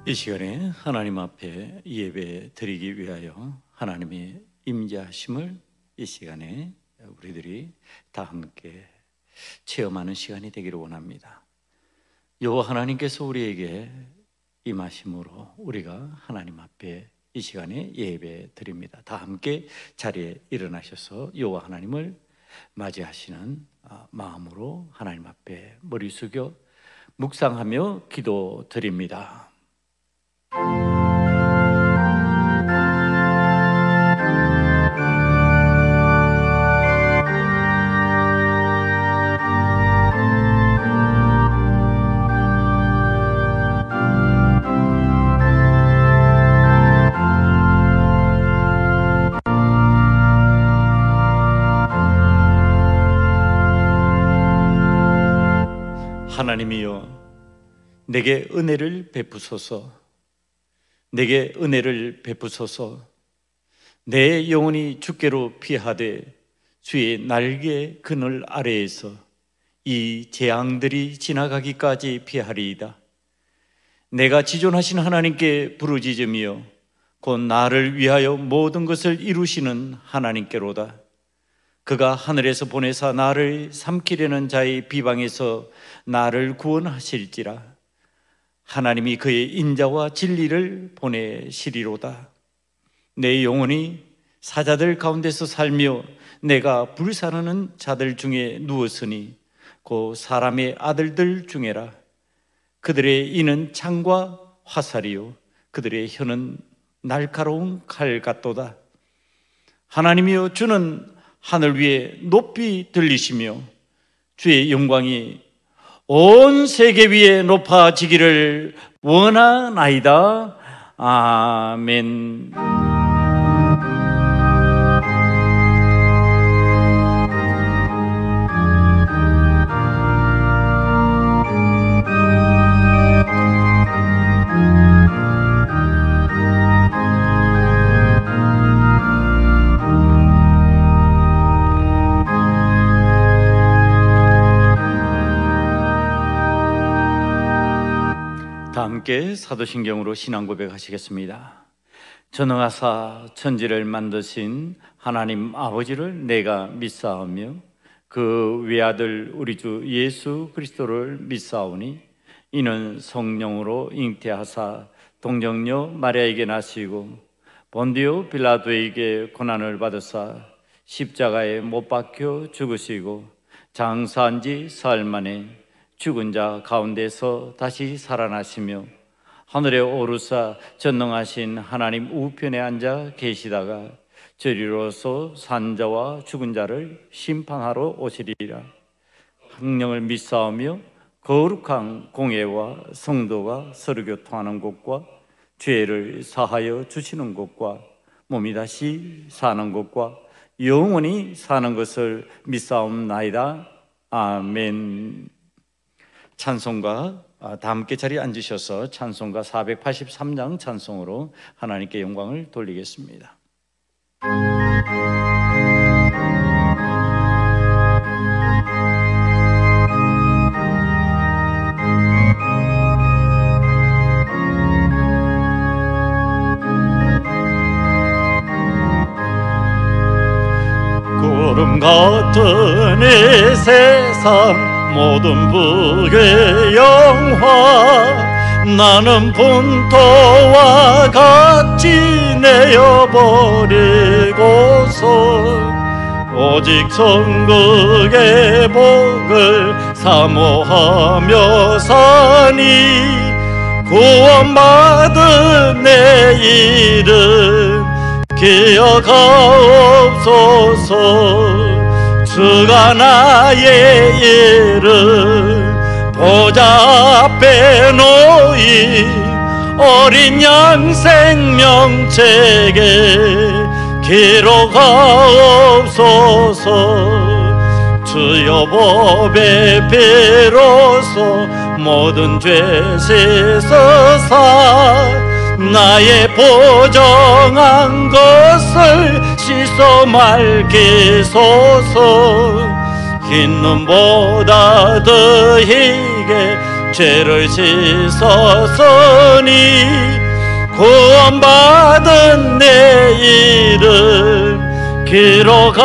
이 시간에 하나님 앞에 예배 드리기 위하여 하나님의 임재하심을 이 시간에 우리들이 다 함께 체험하는 시간이 되기를 원합니다. 여호와 하나님께서 우리에게 임하심으로 우리가 하나님 앞에 이 시간에 예배 드립니다. 다 함께 자리에 일어나셔서 여호와 하나님을 맞이하시는 마음으로 하나님 앞에 머리 숙여 묵상하며 기도 드립니다. 하나님이여, 내게 은혜를 베푸소서. 내게 은혜를 베푸소서. 내 영혼이 주께로 피하되 주의 날개 그늘 아래에서 이 재앙들이 지나가기까지 피하리이다. 내가 지존하신 하나님께 부르짖으며 곧 나를 위하여 모든 것을 이루시는 하나님께로다. 그가 하늘에서 보내사 나를 삼키려는 자의 비방에서 나를 구원하실지라. 하나님이 그의 인자와 진리를 보내시리로다. 내 영혼이 사자들 가운데서 살며 내가 불사르는 자들 중에 누웠으니 곧 사람의 아들들 중에라. 그들의 이는 창과 화살이요 그들의 혀는 날카로운 칼 같도다. 하나님이여, 주는 하늘 위에 높이 들리시며 주의 영광이 온 세계 위에 높아지기를 원하나이다. 아멘. 함께 사도신경으로 신앙 고백하시겠습니다. 전능하사 천지를 만드신 하나님 아버지를 내가 믿사오며 그 외아들 우리 주 예수 그리스도를 믿사오니 이는 성령으로 잉태하사 동정녀 마리아에게 나시고 본디오 빌라도에게 고난을 받으사 십자가에 못 박혀 죽으시고 장사한 지 사흘 만에 죽은 자 가운데서 다시 살아나시며 하늘에 오르사 전능하신 하나님 우편에 앉아 계시다가 저리로서 산 자와 죽은 자를 심판하러 오시리라. 성령을 믿사오며 거룩한 공예와 성도가 서로 교통하는 곳과 죄를 사하여 주시는 곳과 몸이 다시 사는 곳과 영원히 사는 것을 믿사옵나이다. 아멘. 찬송가 다 함께 자리에 앉으셔서 찬송가 483장 찬송으로 하나님께 영광을 돌리겠습니다. 구름 같은 이 세상 모든 북의 영화 나는 분토와 같이 내어버리고서 오직 천국의 복을 사모하며 사니 구원받은 내 이름 기억하옵소서. 주가 나의 이름 보좌 앞에 놓이 어린 양 생명책에 기록하옵소서. 주여 법의 피로소 모든 죄 씻으사 나의 보정한 것을 씻어 말기소서. 흰 눈보다 더 희게 죄를 씻었으니 구원받은 내 이름 기록하옵소서.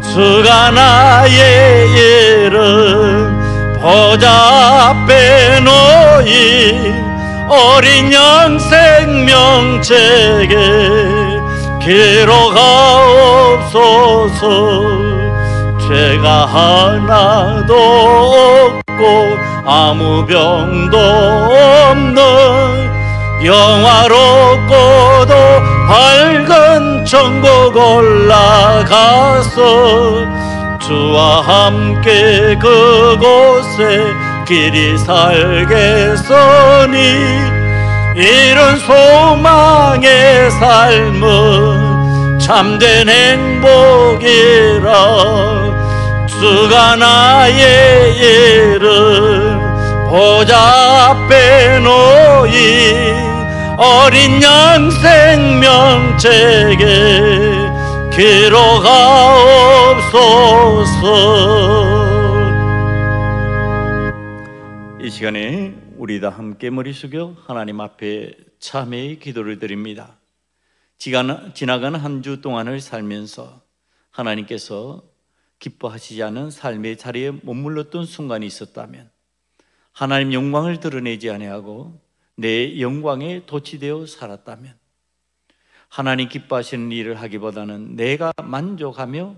주가 나의 이름 보좌 앞에 놓인 어린 양 생명책에 기록하옵소서. 죄가 하나도 없고 아무 병도 없는 영화롭고도 밝은 천국 올라가서 주와 함께 그곳에 길이 살겠으니 이런 소망의 삶은 참된 행복이라. 주가 나의 이름 보좌 앞에 놓인 어린 양 생명책에 기록하옵소서. 이 시간에 우리 다 함께 머리 숙여 하나님 앞에 참회의 기도를 드립니다. 지나가는 한 주 동안을 살면서 하나님께서 기뻐하시지 않은 삶의 자리에 머물렀던 순간이 있었다면, 하나님 영광을 드러내지 아니하고 내 영광에 도취되어 살았다면, 하나님 기뻐하시는 일을 하기보다는 내가 만족하며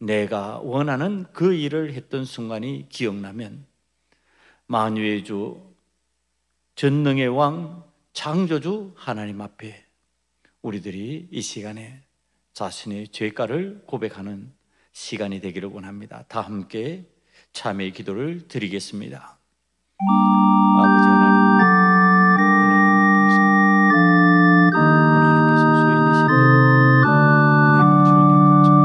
내가 원하는 그 일을 했던 순간이 기억나면, 만유의 주 전능의 왕 창조주 하나님 앞에 우리들이 이 시간에 자신의 죄가를 고백하는 시간이 되기를 원합니다. 다 함께 참회의 기도를 드리겠습니다. 아버지 하나님, 하나님께서 주인이신 데도 불구하고 내가 주인인 것처럼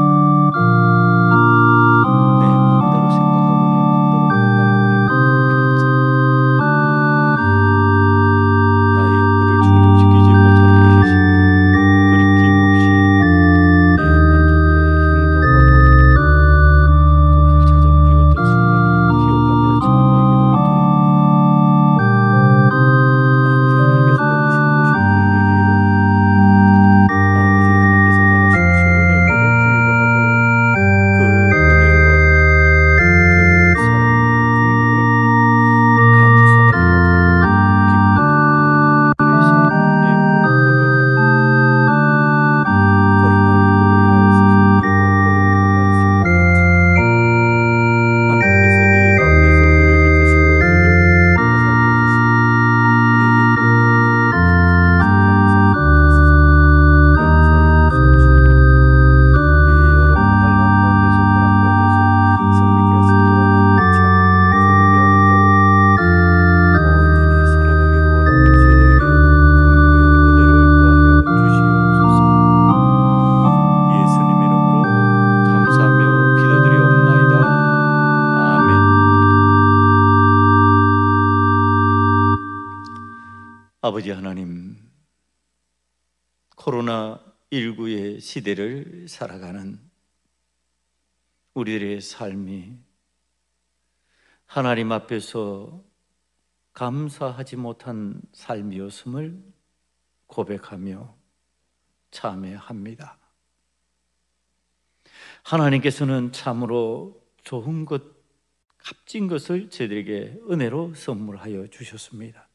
내 마음대로 생각하고 내 마음대로 판단하고 내 마음대로 결정하고 나의 욕구를 충족시키지 못하는 것이시며 거리낌없이 내 만족에 행동하고 그 휠 찾아 움직였던 순간을 기억하며 참회의 기도를 드립니다. 아버지 하나님께서 베푸시는 것이 긍휼이요, 아버지 하나님께서 허락하신 것이 은혜임에도 불구하고 그 은혜와 그 사랑의 긍휼을 감사하지 못하고 기뻐하지 못했던 우리들의 삶의 내용을 고백합니다. 코로나19로 인하여서 힘들고 어려운 것만 생각했지, 하나님께서 이 가운데서 우리를 지키시고 우리를 보살펴주시고 우리에게 구원의 은혜를 베푸시니 용서해 주시옵시고, 이 어려운 환난 가운데서 고난 가운데서 승리케 하신 주 하나님을 찬양하고 경배하는 자로 온전히 살아가기를 원하는 저희에게 긍휼의 은혜를 더하여 주시옵소서. 예수님 이름으로 감사하며 기도드리옵나이다. 아멘. 아버지 하나님, 코로나19의 시대를 살아가는 우리들의 삶이 하나님 앞에서 감사하지 못한 삶이었음을 고백하며 참회합니다. 하나님께서는 참으로 좋은 것, 값진 것을 저희들에게 은혜로 선물하여 주셨습니다.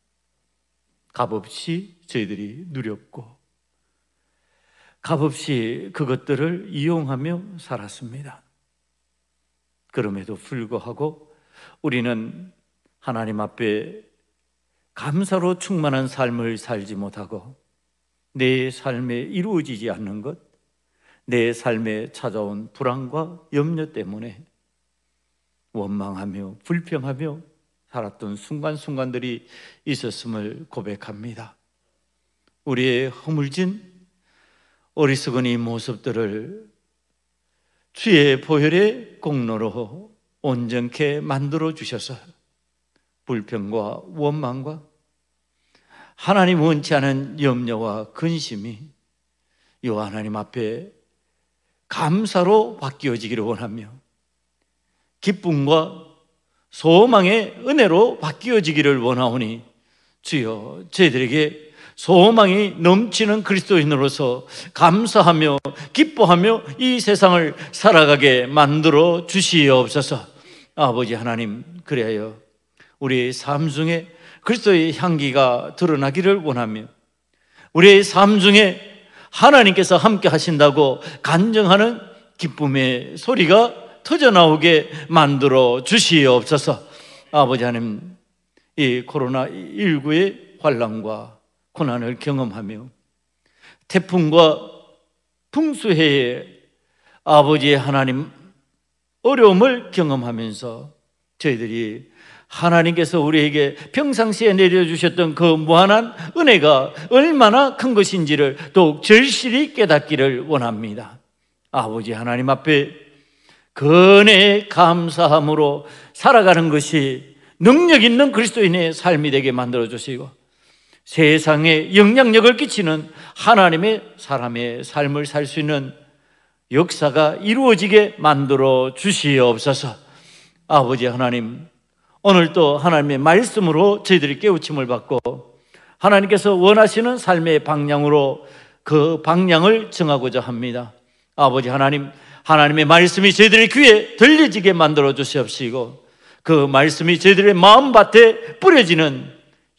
값없이 저희들이 누렸고 값없이 그것들을 이용하며 살았습니다. 그럼에도 불구하고 우리는 하나님 앞에 감사로 충만한 삶을 살지 못하고 내 삶에 이루어지지 않는 것, 내 삶에 찾아온 불안과 염려 때문에 원망하며 불평하며 살았던 순간순간들이 있었음을 고백합니다. 우리의 허물진 어리석은 이 모습들을 주의 보혈의 공로로 온전케 만들어 주셔서 불평과 원망과 하나님 원치 않은 염려와 근심이 요 하나님 앞에 감사로 바뀌어지기를 원하며 기쁨과 소망의 은혜로 바뀌어지기를 원하오니 주여, 저희들에게 소망이 넘치는 그리스도인으로서 감사하며 기뻐하며 이 세상을 살아가게 만들어 주시옵소서. 아버지 하나님, 그래요 우리의 삶 중에 그리스도의 향기가 드러나기를 원하며 우리의 삶 중에 하나님께서 함께 하신다고 간증하는 기쁨의 소리가 터져나오게 만들어 주시옵소서. 아버지 하나님, 이 코로나19의 환난과 고난을 경험하며 태풍과 풍수해의 아버지 하나님 어려움을 경험하면서 저희들이 하나님께서 우리에게 평상시에 내려주셨던 그 무한한 은혜가 얼마나 큰 것인지를 더욱 절실히 깨닫기를 원합니다. 아버지 하나님 앞에 근혜에 감사함으로 살아가는 것이 능력 있는 그리스도인의 삶이 되게 만들어 주시고 세상에 영향력을 끼치는 하나님의 사람의 삶을 살 수 있는 역사가 이루어지게 만들어 주시옵소서. 아버지 하나님, 오늘도 하나님의 말씀으로 저희들이 깨우침을 받고 하나님께서 원하시는 삶의 방향으로 그 방향을 정하고자 합니다. 아버지 하나님, 하나님의 말씀이 저희들의 귀에 들려지게 만들어 주시옵시고 그 말씀이 저희들의 마음밭에 뿌려지는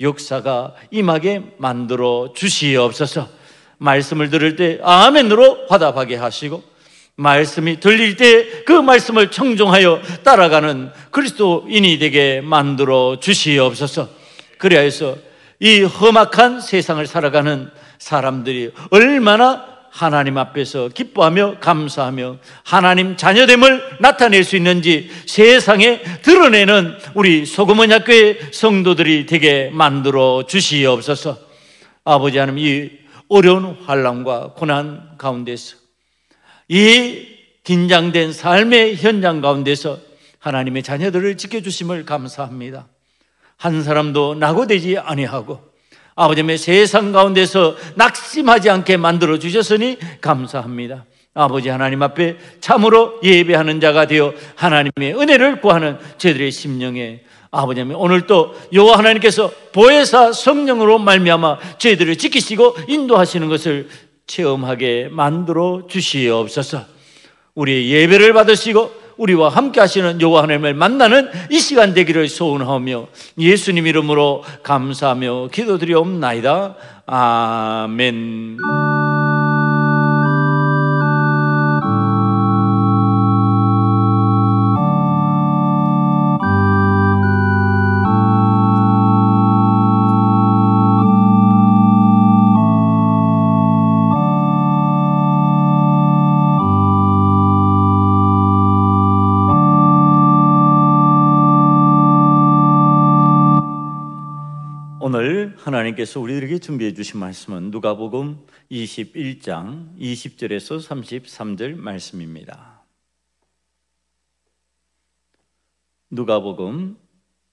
역사가 임하게 만들어 주시옵소서. 말씀을 들을 때 아멘으로 화답하게 하시고 말씀이 들릴 때 그 말씀을 청종하여 따라가는 그리스도인이 되게 만들어 주시옵소서. 그래서 이 험악한 세상을 살아가는 사람들이 얼마나 하나님 앞에서 기뻐하며 감사하며 하나님 자녀됨을 나타낼 수 있는지 세상에 드러내는 우리 소금원 학교의 성도들이 되게 만들어 주시옵소서. 아버지 하나님, 이 어려운 환난과 고난 가운데서 이 긴장된 삶의 현장 가운데서 하나님의 자녀들을 지켜주심을 감사합니다. 한 사람도 낙오되지 아니하고 아버지의 세상 가운데서 낙심하지 않게 만들어 주셨으니 감사합니다. 아버지 하나님 앞에 참으로 예배하는 자가 되어 하나님의 은혜를 구하는 저희들의 심령에 아버지 오늘 또 여호와 하나님께서 보혜사 성령으로 말미암아 저희들을 지키시고 인도하시는 것을 체험하게 만들어 주시옵소서. 우리의 예배를 받으시고 우리와 함께 하시는 여호와 하나님을 만나는 이 시간 되기를 소원하며 예수님 이름으로 감사하며 기도드리옵나이다. 아멘. 오늘 하나님께서 우리들에게 준비해 주신 말씀은 누가복음 21장 20절에서 33절 말씀입니다. 누가복음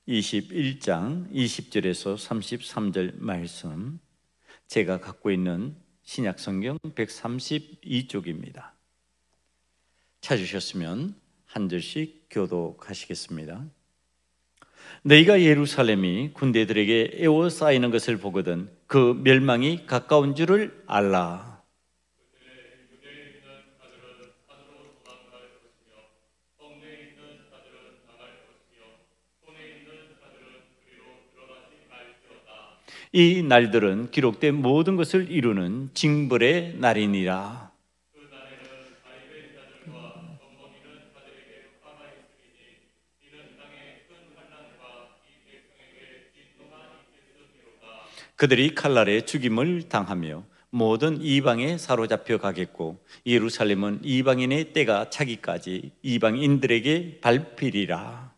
21장 20절에서 33절 말씀, 제가 갖고 있는 신약성경 132쪽입니다. 찾으셨으면 한 절씩 교독하시겠습니다. 너희가 예루살렘이 군대들에게 에워싸이는 것을 보거든 그 멸망이 가까운 줄을 알라. 이 날들은 기록된 모든 것을 이루는 징벌의 날이니라. 그들이 칼날에 죽임을 당하며 모든 이방에 사로잡혀 가겠고 예루살렘은 이방인의 때가 차기까지 이방인들에게 밟히리라.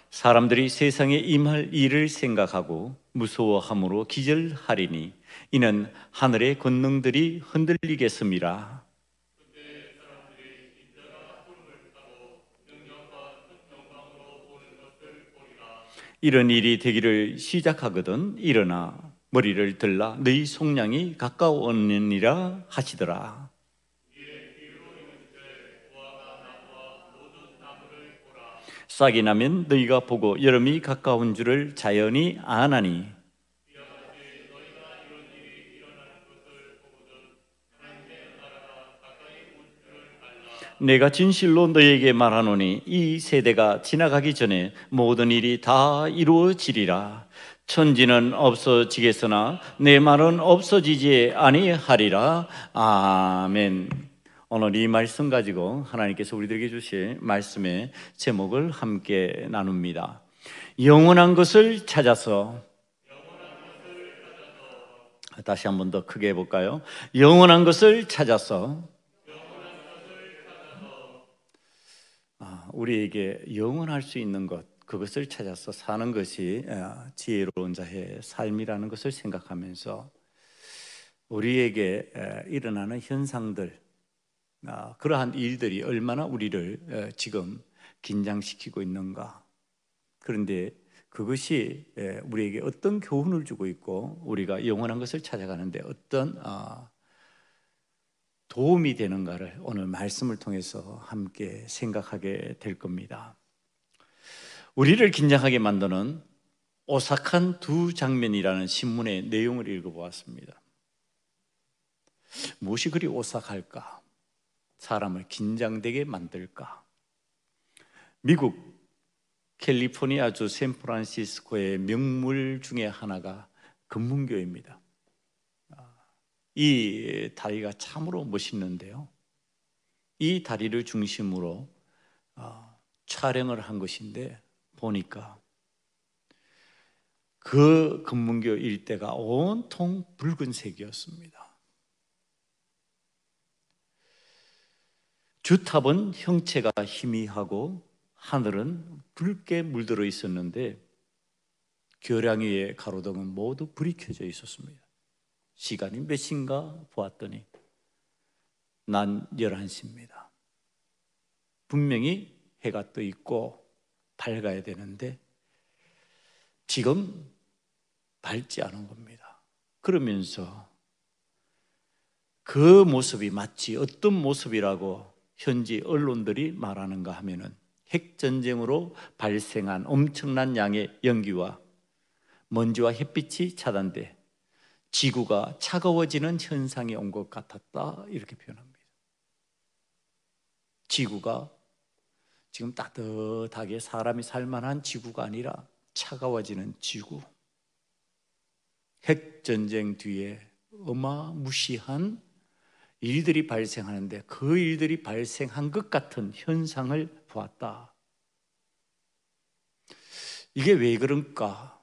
사람들이 세상에 임할 일을 생각하고 무서워함으로 기절하리니 이는 하늘의 권능들이 흔들리겠음이라. 이런 일이 되기를 시작하거든 일어나 머리를 들라 너희 속량이 가까웠느니라 하시더라. 싹이 나면 너희가 보고 여름이 가까운 줄을 자연히 아나니 내가 진실로 너희에게 말하노니 이 세대가 지나가기 전에 모든 일이 다 이루어지리라. 천지는 없어지겠으나 내 말은 없어지지 아니하리라. 아멘. 오늘 이 말씀 가지고 하나님께서 우리들에게 주실 말씀의 제목을 함께 나눕니다. 영원한 것을 찾아서. 다시 한 번 더 크게 해볼까요? 영원한 것을 찾아서. 우리에게 영원할 수 있는 것, 그것을 찾아서 사는 것이 지혜로운 자의 삶이라는 것을 생각하면서 우리에게 일어나는 현상들, 그러한 일들이 얼마나 우리를 지금 긴장시키고 있는가. 그런데 그것이 우리에게 어떤 교훈을 주고 있고 우리가 영원한 것을 찾아가는데 어떤 도움이 되는가를 오늘 말씀을 통해서 함께 생각하게 될 겁니다. 우리를 긴장하게 만드는 오싹한 두 장면이라는 신문의 내용을 읽어보았습니다. 무엇이 그리 오싹할까? 사람을 긴장되게 만들까? 미국 캘리포니아주 샌프란시스코의 명물 중에 하나가 금문교입니다. 이 다리가 참으로 멋있는데요, 이 다리를 중심으로 촬영을 한 것인데 보니까 그 금문교 일대가 온통 붉은색이었습니다. 주탑은 형체가 희미하고 하늘은 붉게 물들어 있었는데 교량 위의 가로등은 모두 불이 켜져 있었습니다. 시간이 몇 시인가 보았더니 난 11시입니다. 분명히 해가 떠 있고 밝아야 되는데 지금 밝지 않은 겁니다. 그러면서 그 모습이 마치 어떤 모습이라고 현지 언론들이 말하는가 하면은 핵전쟁으로 발생한 엄청난 양의 연기와 먼지와 햇빛이 차단돼 지구가 차가워지는 현상이 온 것 같았다, 이렇게 표현합니다. 지구가 지금 따뜻하게 사람이 살만한 지구가 아니라 차가워지는 지구. 핵전쟁 뒤에 어마무시한 일들이 발생하는데 그 일들이 발생한 것 같은 현상을 보았다. 이게 왜 그런가?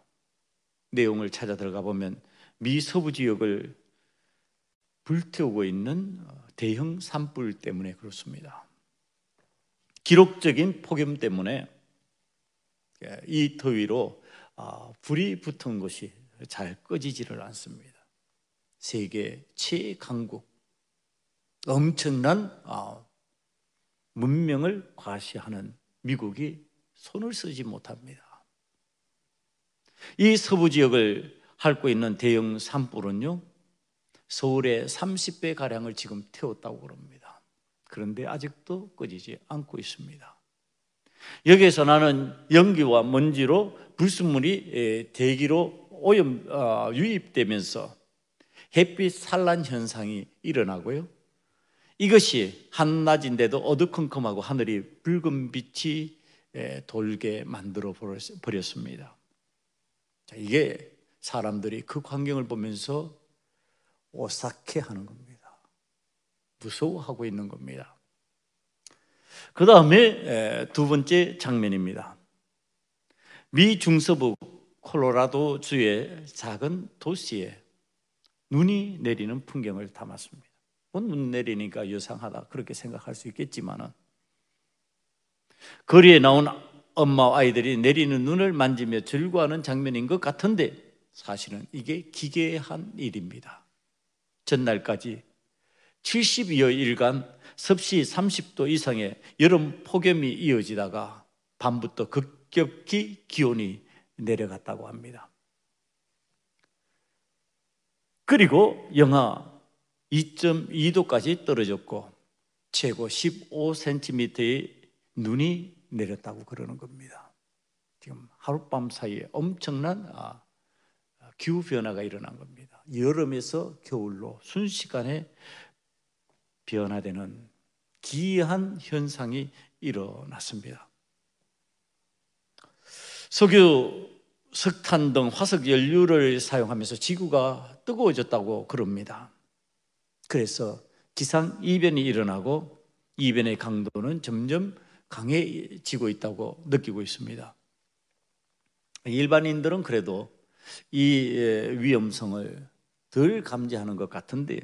내용을 찾아 들어가 보면 미 서부 지역을 불태우고 있는 대형 산불 때문에 그렇습니다. 기록적인 폭염 때문에 이 더위로 불이 붙은 것이 잘 꺼지지를 않습니다. 세계 최강국, 엄청난 문명을 과시하는 미국이 손을 쓰지 못합니다. 이 서부 지역을 핥고 있는 대형 산불은요, 서울의 30배 가량을 지금 태웠다고 그럽니다. 그런데 아직도 꺼지지 않고 있습니다. 여기에서 나는 연기와 먼지로 불순물이 대기로 유입되면서 햇빛 산란 현상이 일어나고요, 이것이 한낮인데도 어두컴컴하고 하늘이 붉은 빛이 돌게 만들어 버렸습니다. 이게 사람들이 그 광경을 보면서 오싹해 하는 겁니다. 무서워하고 있는 겁니다. 그 다음에 두 번째 장면입니다. 미 중서부 콜로라도주의 작은 도시에 눈이 내리는 풍경을 담았습니다. 눈 내리니까 요상하다 그렇게 생각할 수 있겠지만 거리에 나온 엄마와 아이들이 내리는 눈을 만지며 즐거워하는 장면인 것 같은데 사실은 이게 기괴한 일입니다. 전날까지 72여일간 섭씨 30도 이상의 여름 폭염이 이어지다가 밤부터 급격히 기온이 내려갔다고 합니다. 그리고 영하 2.2도까지 떨어졌고 최고 15cm의 눈이 내렸다고 그러는 겁니다. 지금 하룻밤 사이에 엄청난 기후변화가 일어난 겁니다. 여름에서 겨울로 순식간에 변화되는 기이한 현상이 일어났습니다. 석유, 석탄 등 화석 연료를 사용하면서 지구가 뜨거워졌다고 그럽니다. 그래서 기상이변이 일어나고 이변의 강도는 점점 강해지고 있다고 느끼고 있습니다. 일반인들은 그래도 이 위험성을 덜 감지하는 것 같은데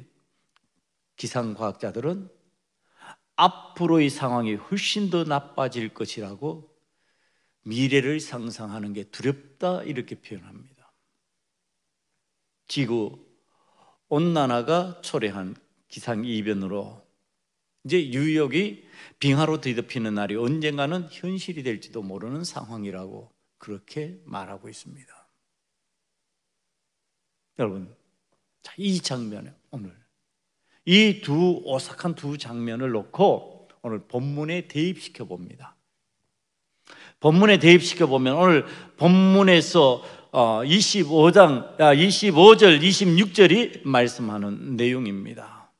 기상과학자들은 앞으로의 상황이 훨씬 더 나빠질 것이라고 미래를 상상하는 게 두렵다 이렇게 표현합니다. 지구 온난화가 초래한 기상이변으로 이제 뉴욕이 빙하로 뒤덮이는 날이 언젠가는 현실이 될지도 모르는 상황이라고 그렇게 말하고 있습니다. 여러분, 이 장면에 오늘 이 오싹한 두 장면을 놓고 오늘 본문에 대입시켜 봅니다. 본문에 대입시켜 보면 오늘 본문에서 25절, 26절이 말씀하는 내용입니다.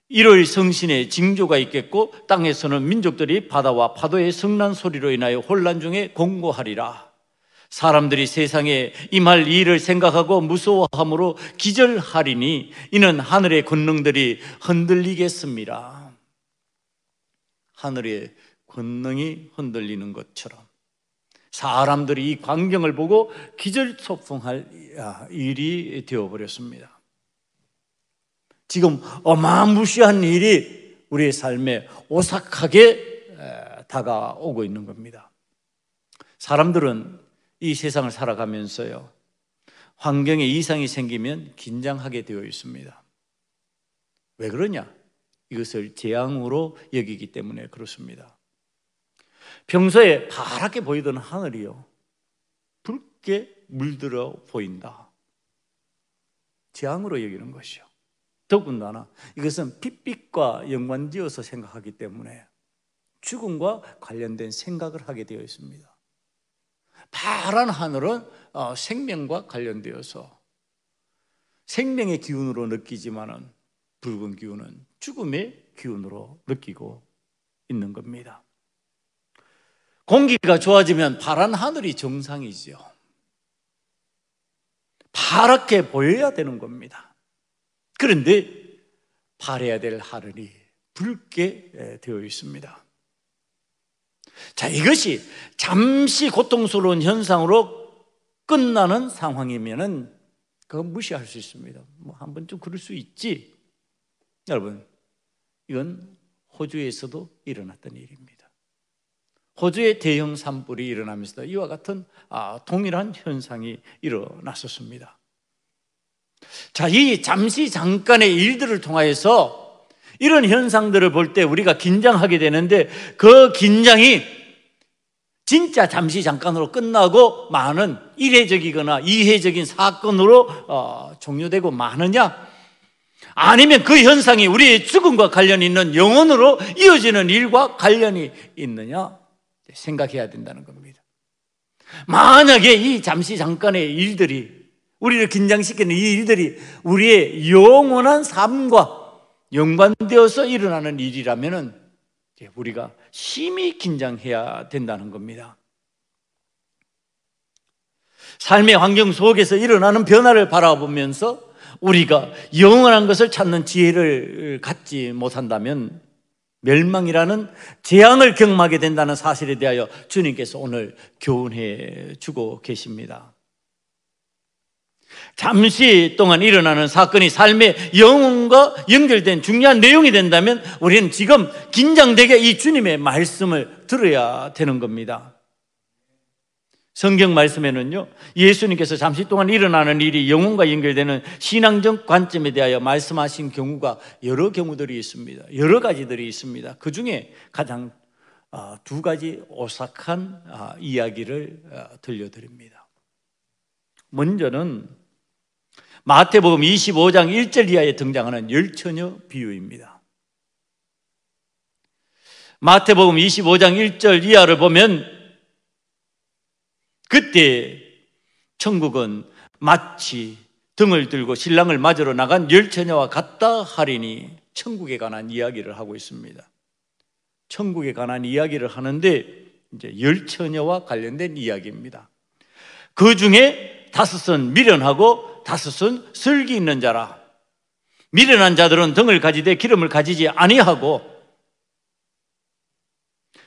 1월 성신의 징조가 있겠고 땅에서는 민족들이 바다와 파도의 성난 소리로 인하여 혼란 중에 공고하리라. 사람들이 세상에 임할 일을 생각하고 무서워함으로 기절하리니 이는 하늘의 권능들이 흔들리겠습니다. 하늘의 권능이 흔들리는 것처럼 사람들이 이 광경을 보고 기절초풍할 일이 되어버렸습니다. 지금 어마무시한 일이 우리의 삶에 오싹하게 다가오고 있는 겁니다. 사람들은 이 세상을 살아가면서요, 환경에 이상이 생기면 긴장하게 되어 있습니다. 왜 그러냐? 이것을 재앙으로 여기기 때문에 그렇습니다. 평소에 파랗게 보이던 하늘이요, 붉게 물들어 보인다. 재앙으로 여기는 것이요. 더군다나 이것은 핏빛과 연관지어서 생각하기 때문에 죽음과 관련된 생각을 하게 되어 있습니다. 파란 하늘은 생명과 관련되어서 생명의 기운으로 느끼지만은 붉은 기운은 죽음의 기운으로 느끼고 있는 겁니다. 공기가 좋아지면 파란 하늘이 정상이죠. 파랗게 보여야 되는 겁니다. 그런데 파래야 될 하늘이 붉게 되어 있습니다. 자, 이것이 잠시 고통스러운 현상으로 끝나는 상황이면은 그건 무시할 수 있습니다. 뭐 한 번쯤 그럴 수 있지. 여러분, 이건 호주에서도 일어났던 일입니다. 호주의 대형 산불이 일어나면서 이와 같은 동일한 현상이 일어났었습니다. 자, 이 잠시 잠깐의 일들을 통하여서 이런 현상들을 볼 때 우리가 긴장하게 되는데 그 긴장이 진짜 잠시 잠깐으로 끝나고 마는 일회적이거나 이회적인 사건으로 종료되고 마느냐, 아니면 그 현상이 우리의 죽음과 관련이 있는 영혼으로 이어지는 일과 관련이 있느냐 생각해야 된다는 겁니다. 만약에 이 잠시 잠깐의 일들이, 우리를 긴장시키는 이 일들이 우리의 영원한 삶과 연관되어서 일어나는 일이라면 우리가 심히 긴장해야 된다는 겁니다. 삶의 환경 속에서 일어나는 변화를 바라보면서 우리가 영원한 것을 찾는 지혜를 갖지 못한다면 멸망이라는 재앙을 경험하게 된다는 사실에 대하여 주님께서 오늘 교훈해 주고 계십니다. 잠시 동안 일어나는 사건이 삶의 영혼과 연결된 중요한 내용이 된다면 우리는 지금 긴장되게 이 주님의 말씀을 들어야 되는 겁니다. 성경 말씀에는요, 예수님께서 잠시 동안 일어나는 일이 영혼과 연결되는 신앙적 관점에 대하여 말씀하신 경우가 여러 경우들이 있습니다. 여러 가지들이 있습니다. 그 중에 가장 두 가지 오싹한 이야기를 들려드립니다. 먼저는 마태복음 25장 1절 이하에 등장하는 열처녀 비유입니다. 마태복음 25장 1절 이하를 보면 그때 천국은 마치 등을 들고 신랑을 맞으러 나간 열처녀와 같다 하리니 천국에 관한 이야기를 하고 있습니다. 천국에 관한 이야기를 하는데 이제 열처녀와 관련된 이야기입니다. 그 중에 5은 미련하고 5은 슬기 있는 자라. 미련한 자들은 등을 가지되 기름을 가지지 아니하고,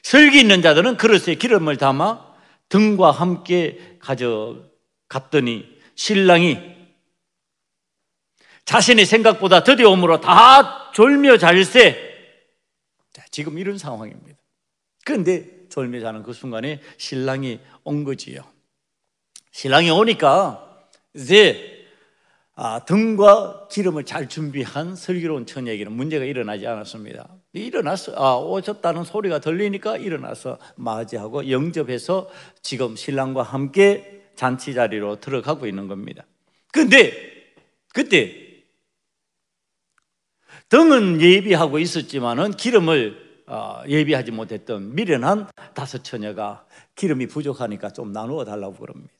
슬기 있는 자들은 그릇에 기름을 담아 등과 함께 가져갔더니 신랑이 자신의 생각보다 더디움으로 다 졸며 잘세. 지금 이런 상황입니다. 그런데 졸며 자는 그 순간에 신랑이 온 거지요. 신랑이 오니까 이제 등과 기름을 잘 준비한 슬기로운 처녀에게는 문제가 일어나지 않았습니다. 오셨다는 소리가 들리니까 일어나서 맞이하고 영접해서 지금 신랑과 함께 잔치 자리로 들어가고 있는 겁니다. 그런데 그때 등은 예비하고 있었지만은 기름을 예비하지 못했던 미련한 5 처녀가 기름이 부족하니까 좀 나누어 달라고 그럽니다.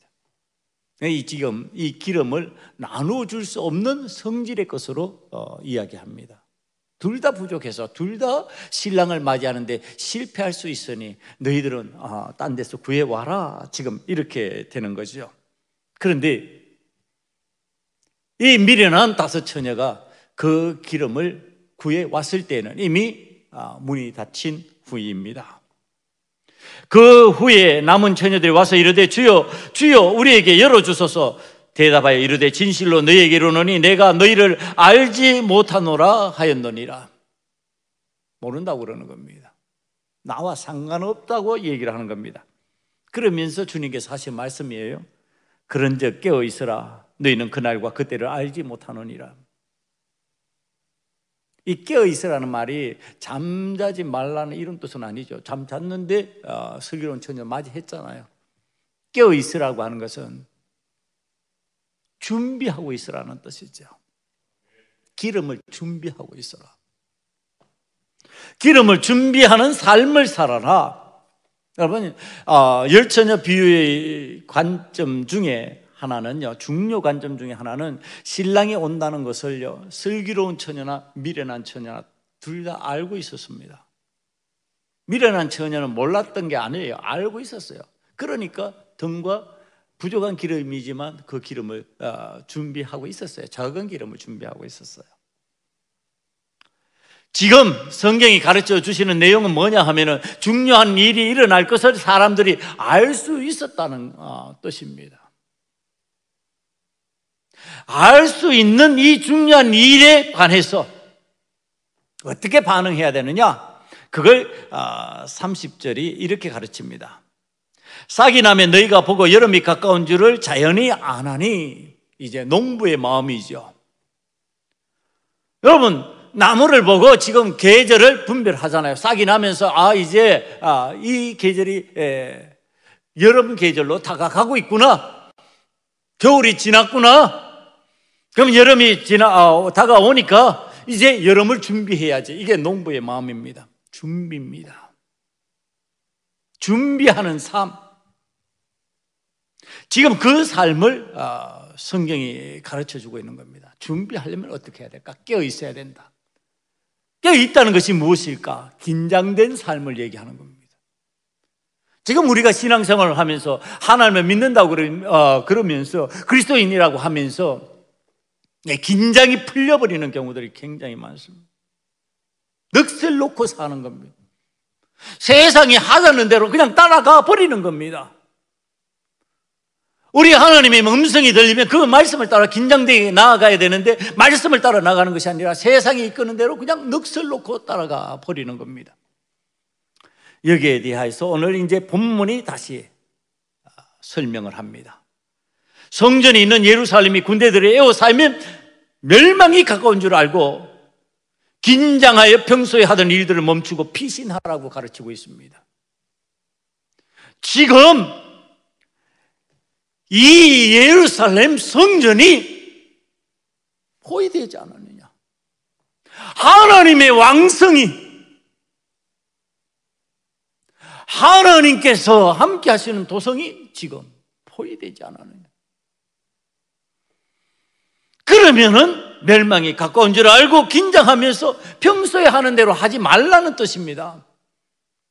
지금 이 기름을 나누어 줄 수 없는 성질의 것으로 이야기합니다. 둘 다 부족해서 둘 다 신랑을 맞이하는데 실패할 수 있으니 너희들은 딴 데서 구해와라. 지금 이렇게 되는 거죠. 그런데 이 미련한 5 처녀가 그 기름을 구해왔을 때는 이미 문이 닫힌 후입니다. 그 후에 남은 처녀들이 와서 이르되 주여 주여 우리에게 열어주소서. 대답하여 이르되 진실로 너희에게 이르노니 내가 너희를 알지 못하노라 하였느니라. 모른다고 그러는 겁니다. 나와 상관없다고 얘기를 하는 겁니다. 그러면서 주님께서 하신 말씀이에요. 그런즉 깨어 있으라. 너희는 그날과 그때를 알지 못하느니라. 이 깨어 있으라는 말이 잠자지 말라는 이런 뜻은 아니죠. 잠 잤는데 슬기로운 처녀 맞이했잖아요. 깨어 있으라고 하는 것은 준비하고 있으라는 뜻이죠. 기름을 준비하고 있어라. 기름을 준비하는 삶을 살아라. 여러분, 열처녀 비유의 관점 중에 하나는요, 중요 관점 중에 하나는 신랑이 온다는 것을요, 슬기로운 처녀나 미련한 처녀나 둘 다 알고 있었습니다. 미련한 처녀는 몰랐던 게 아니에요. 알고 있었어요. 그러니까 등과 부족한 기름이지만 그 기름을 준비하고 있었어요. 적은 기름을 준비하고 있었어요. 지금 성경이 가르쳐 주시는 내용은 뭐냐 하면은 중요한 일이 일어날 것을 사람들이 알 수 있었다는 뜻입니다. 알 수 있는 이 중요한 일에 관해서 어떻게 반응해야 되느냐? 그걸 30절이 이렇게 가르칩니다. 싹이 나면 너희가 보고 여름이 가까운 줄을 자연히 아나니. 이제 농부의 마음이죠. 여러분, 나무를 보고 지금 계절을 분별하잖아요. 싹이 나면서 이제 이 계절이 여름 계절로 다가가고 있구나. 겨울이 지났구나. 그럼 여름이 다가오니까 이제 여름을 준비해야지. 이게 농부의 마음입니다. 준비입니다. 준비하는 삶. 지금 그 삶을 성경이 가르쳐주고 있는 겁니다. 준비하려면 어떻게 해야 될까? 깨어 있어야 된다. 깨어 있다는 것이 무엇일까? 긴장된 삶을 얘기하는 겁니다. 지금 우리가 신앙생활을 하면서 하나님을 믿는다고 그러면서 그리스도인이라고 하면서 긴장이 풀려버리는 경우들이 굉장히 많습니다. 넋을 놓고 사는 겁니다. 세상이 하자는 대로 그냥 따라가 버리는 겁니다. 우리 하나님의 음성이 들리면 그 말씀을 따라 긴장되게 나아가야 되는데 말씀을 따라 나가는 것이 아니라 세상이 이끄는 대로 그냥 넋을 놓고 따라가 버리는 겁니다. 여기에 대해서 오늘 이제 본문이 다시 설명을 합니다. 성전이 있는 예루살렘이 군대들의 에워싸이면 멸망이 가까운 줄 알고 긴장하여 평소에 하던 일들을 멈추고 피신하라고 가르치고 있습니다. 지금 이 예루살렘 성전이 포위되지 않았느냐? 하나님의 왕성이, 하나님께서 함께 하시는 도성이 지금 포위되지 않았느냐? 그러면은 멸망이 가까운 줄 알고 긴장하면서 평소에 하는 대로 하지 말라는 뜻입니다.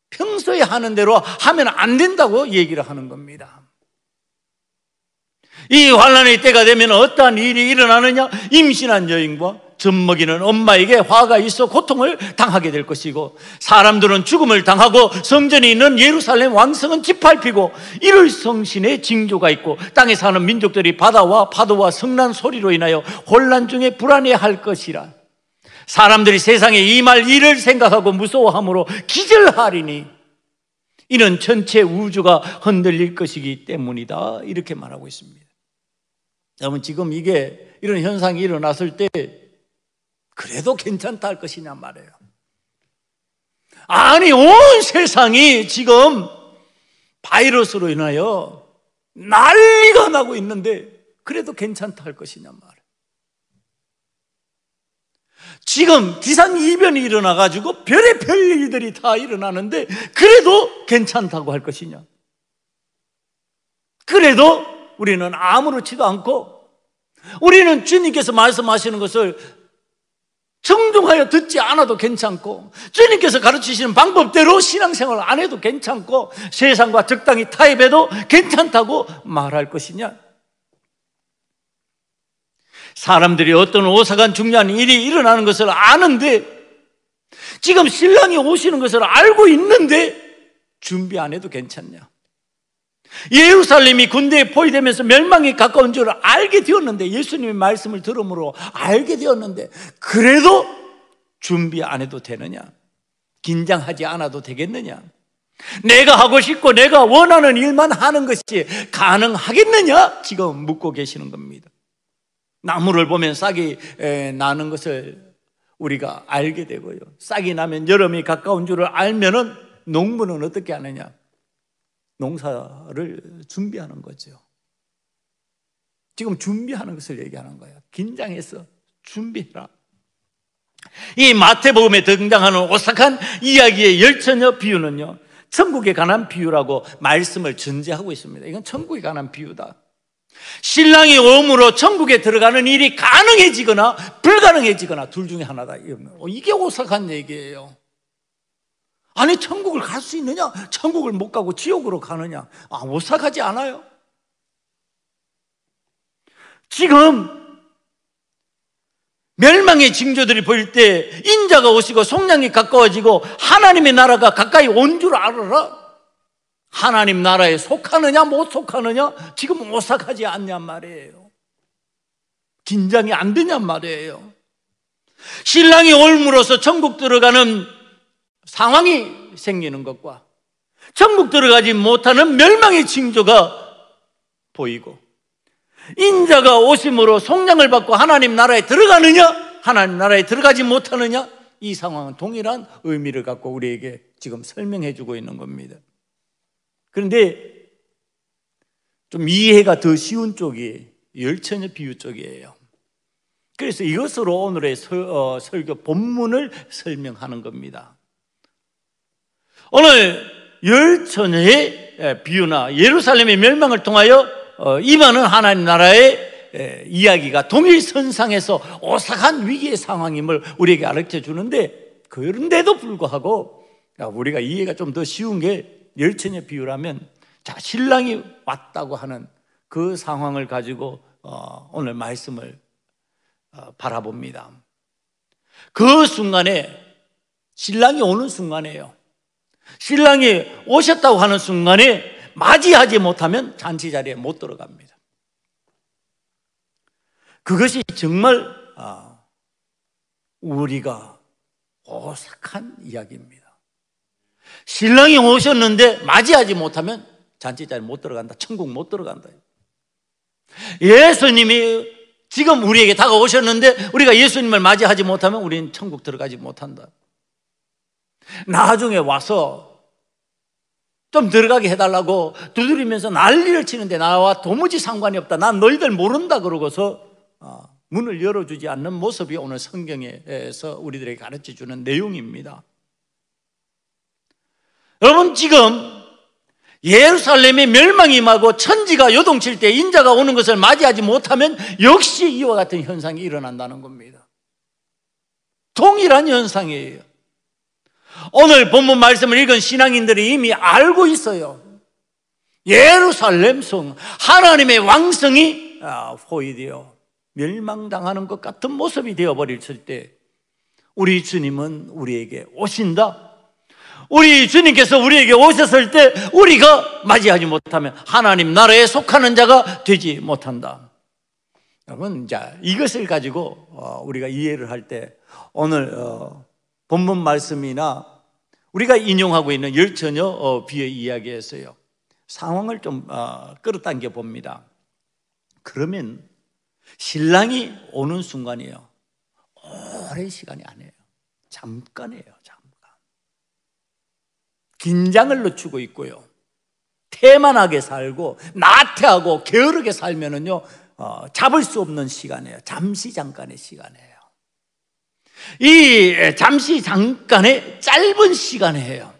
평소에 하는 대로 하면 안 된다고 얘기를 하는 겁니다. 이 환난의 때가 되면 어떠한 일이 일어나느냐? 임신한 여인과 젖먹이는 엄마에게 화가 있어 고통을 당하게 될 것이고, 사람들은 죽음을 당하고 성전이 있는 예루살렘 왕성은 짓밟히고, 이를 성신의 징조가 있고, 땅에 사는 민족들이 바다와 파도와 성난 소리로 인하여 혼란 중에 불안해할 것이라. 사람들이 세상에 임할 일을 생각하고 무서워함으로 기절하리니 이는 전체 우주가 흔들릴 것이기 때문이다. 이렇게 말하고 있습니다. 여러분, 지금 이런 현상이 일어났을 때 그래도 괜찮다 할 것이냐 말이에요. 아니, 온 세상이 지금 바이러스로 인하여 난리가 나고 있는데 그래도 괜찮다 할 것이냐 말이에요. 지금 기상이변이 일어나가지고 별의별 일들이 다 일어나는데 그래도 괜찮다고 할 것이냐? 그래도 우리는 아무렇지도 않고, 우리는 주님께서 말씀하시는 것을 정중하여 듣지 않아도 괜찮고, 주님께서 가르치시는 방법대로 신앙생활을 안 해도 괜찮고, 세상과 적당히 타협해도 괜찮다고 말할 것이냐? 사람들이 어떤 오싹한 중요한 일이 일어나는 것을 아는데, 지금 신랑이 오시는 것을 알고 있는데 준비 안 해도 괜찮냐? 예루살렘이 군대에 포위되면서 멸망이 가까운 줄 알게 되었는데, 예수님의 말씀을 들음으로 알게 되었는데 그래도 준비 안 해도 되느냐? 긴장하지 않아도 되겠느냐? 내가 하고 싶고 내가 원하는 일만 하는 것이 가능하겠느냐? 지금 묻고 계시는 겁니다. 나무를 보면 싹이 나는 것을 우리가 알게 되고요, 싹이 나면 여름이 가까운 줄을 알면은 농부는 어떻게 하느냐? 농사를 준비하는 거죠. 지금 준비하는 것을 얘기하는 거예요. 긴장해서 준비해라. 이 마태복음에 등장하는 오싹한 이야기의 열처녀 비유는요, 천국에 관한 비유라고 말씀을 전제하고 있습니다. 이건 천국에 관한 비유다. 신랑이 오므로 천국에 들어가는 일이 가능해지거나 불가능해지거나 둘 중에 하나다. 이게 오싹한 얘기예요. 아니, 천국을 갈 수 있느냐? 천국을 못 가고 지옥으로 가느냐? 오싹하지 않아요. 지금 멸망의 징조들이 보일 때 인자가 오시고 속량이 가까워지고 하나님의 나라가 가까이 온 줄 알아라. 하나님 나라에 속하느냐 못 속하느냐 지금 오싹하지 않냔 말이에요. 긴장이 안 되냔 말이에요. 신랑이 올므로서 천국 들어가는 상황이 생기는 것과 천국 들어가지 못하는 멸망의 징조가 보이고, 인자가 오심으로 속량을 받고 하나님 나라에 들어가느냐 하나님 나라에 들어가지 못하느냐, 이 상황은 동일한 의미를 갖고 우리에게 지금 설명해 주고 있는 겁니다. 그런데 좀 이해가 더 쉬운 쪽이 열처녀 비유 쪽이에요. 그래서 이것으로 오늘의 설교 본문을 설명하는 겁니다. 오늘 열처녀의 비유나 예루살렘의 멸망을 통하여 임하는 하나님 나라의 이야기가 동일선상에서 오싹한 위기의 상황임을 우리에게 가르쳐 주는데, 그런데도 불구하고 우리가 이해가 좀 더 쉬운 게, 열처녀 비유라면 자, 신랑이 왔다고 하는 그 상황을 가지고 오늘 말씀을 바라봅니다. 그 순간에, 신랑이 오는 순간에요, 신랑이 오셨다고 하는 순간에 맞이하지 못하면 잔치 자리에 못 들어갑니다. 그것이 정말 우리가 오싹한 이야기입니다. 신랑이 오셨는데 맞이하지 못하면 잔치 자리에 못 들어간다, 천국 못 들어간다. 예수님이 지금 우리에게 다가오셨는데 우리가 예수님을 맞이하지 못하면 우리는 천국 들어가지 못한다. 나중에 와서 좀 들어가게 해달라고 두드리면서 난리를 치는데 나와 도무지 상관이 없다, 난 너희들 모른다 그러고서 문을 열어주지 않는 모습이 오늘 성경에서 우리들에게 가르쳐주는 내용입니다. 여러분, 지금 예루살렘의 멸망이 임하고 천지가 요동칠 때 인자가 오는 것을 맞이하지 못하면 역시 이와 같은 현상이 일어난다는 겁니다. 동일한 현상이에요. 오늘 본문 말씀을 읽은 신앙인들이 이미 알고 있어요. 예루살렘 성, 하나님의 왕성이 포위되어 멸망당하는 것 같은 모습이 되어버릴 때 우리 주님은 우리에게 오신다. 우리 주님께서 우리에게 오셨을 때 우리가 맞이하지 못하면 하나님 나라에 속하는 자가 되지 못한다. 여러분, 이제 이것을 가지고 우리가 이해를 할 때 오늘 본문 말씀이나 우리가 인용하고 있는 열처녀 비유 이야기에서요, 상황을 좀 끌어당겨 봅니다. 그러면 신랑이 오는 순간이에요. 오랜 시간이 아니에요. 잠깐이에요. 잠깐. 긴장을 늦추고 있고요, 태만하게 살고 나태하고 게으르게 살면은요 잡을 수 없는 시간이에요. 잠시 잠깐의 시간이에요. 이 잠시 잠깐의 짧은 시간이에요.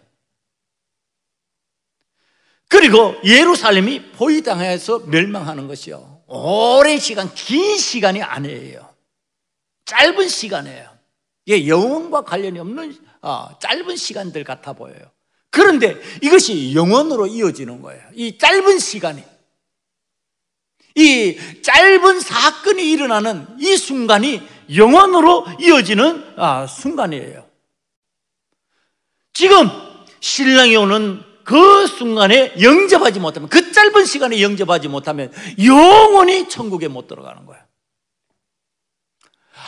그리고 예루살렘이 포위당해서 멸망하는 것이요, 오랜 시간, 긴 시간이 아니에요. 짧은 시간이에요. 이게 영원과 관련이 없는 짧은 시간들 같아 보여요. 그런데 이것이 영원으로 이어지는 거예요. 이 짧은 시간이, 이 짧은 사건이 일어나는 이 순간이 영원으로 이어지는 순간이에요. 지금 신랑이 오는 그 순간에 영접하지 못하면, 그 짧은 시간에 영접하지 못하면 영원히 천국에 못 들어가는 거예요.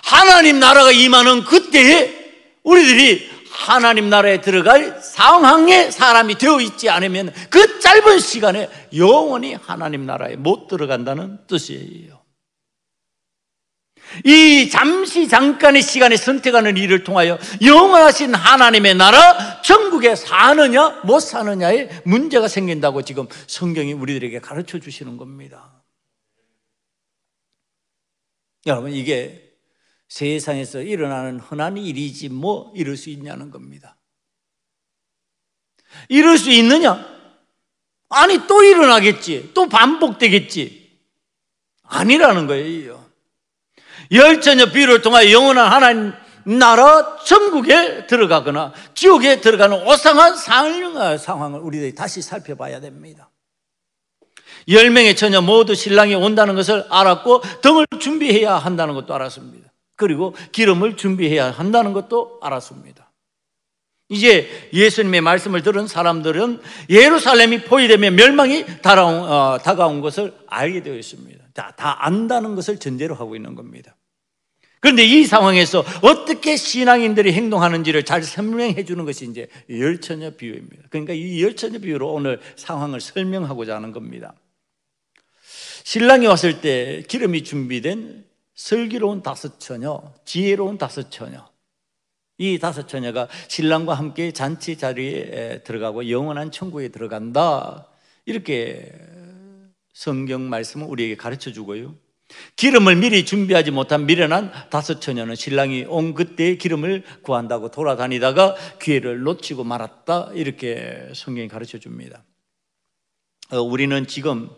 하나님 나라가 임하는 그때에 우리들이 하나님 나라에 들어갈 상황의 사람이 되어 있지 않으면 그 짧은 시간에 영원히 하나님 나라에 못 들어간다는 뜻이에요. 이 잠시 잠깐의 시간에 선택하는 일을 통하여 영원하신 하나님의 나라 천국에 사느냐 못 사느냐에 문제가 생긴다고 지금 성경이 우리들에게 가르쳐 주시는 겁니다. 여러분, 이게 세상에서 일어나는 흔한 일이지 뭐 이럴 수 있냐는 겁니다. 이럴 수 있느냐? 아니, 또 일어나겠지, 또 반복되겠지. 아니라는 거예요. 열처녀 비유를 통하여 영원한 하나님 나라 천국에 들어가거나 지옥에 들어가는 오상한 상황을 우리들이 다시 살펴봐야 됩니다. 10명의 처녀 모두 신랑이 온다는 것을 알았고 등을 준비해야 한다는 것도 알았습니다. 그리고 기름을 준비해야 한다는 것도 알았습니다. 이제 예수님의 말씀을 들은 사람들은 예루살렘이 포위되면 멸망이 다가온 것을 알게 되어 있습니다. 다 안다는 것을 전제로 하고 있는 겁니다. 그런데 이 상황에서 어떻게 신앙인들이 행동하는지를 잘 설명해 주는 것이 이제 열처녀 비유입니다. 그러니까 이 열처녀 비유로 오늘 상황을 설명하고자 하는 겁니다. 신랑이 왔을 때 기름이 준비된 슬기로운 5처녀, 지혜로운 5처녀, 이 5처녀가 신랑과 함께 잔치 자리에 들어가고 영원한 천국에 들어간다, 이렇게 성경 말씀은 우리에게 가르쳐 주고요, 기름을 미리 준비하지 못한 미련한 5처녀는 신랑이 온 그때 기름을 구한다고 돌아다니다가 기회를 놓치고 말았다, 이렇게 성경이 가르쳐 줍니다. 우리는 지금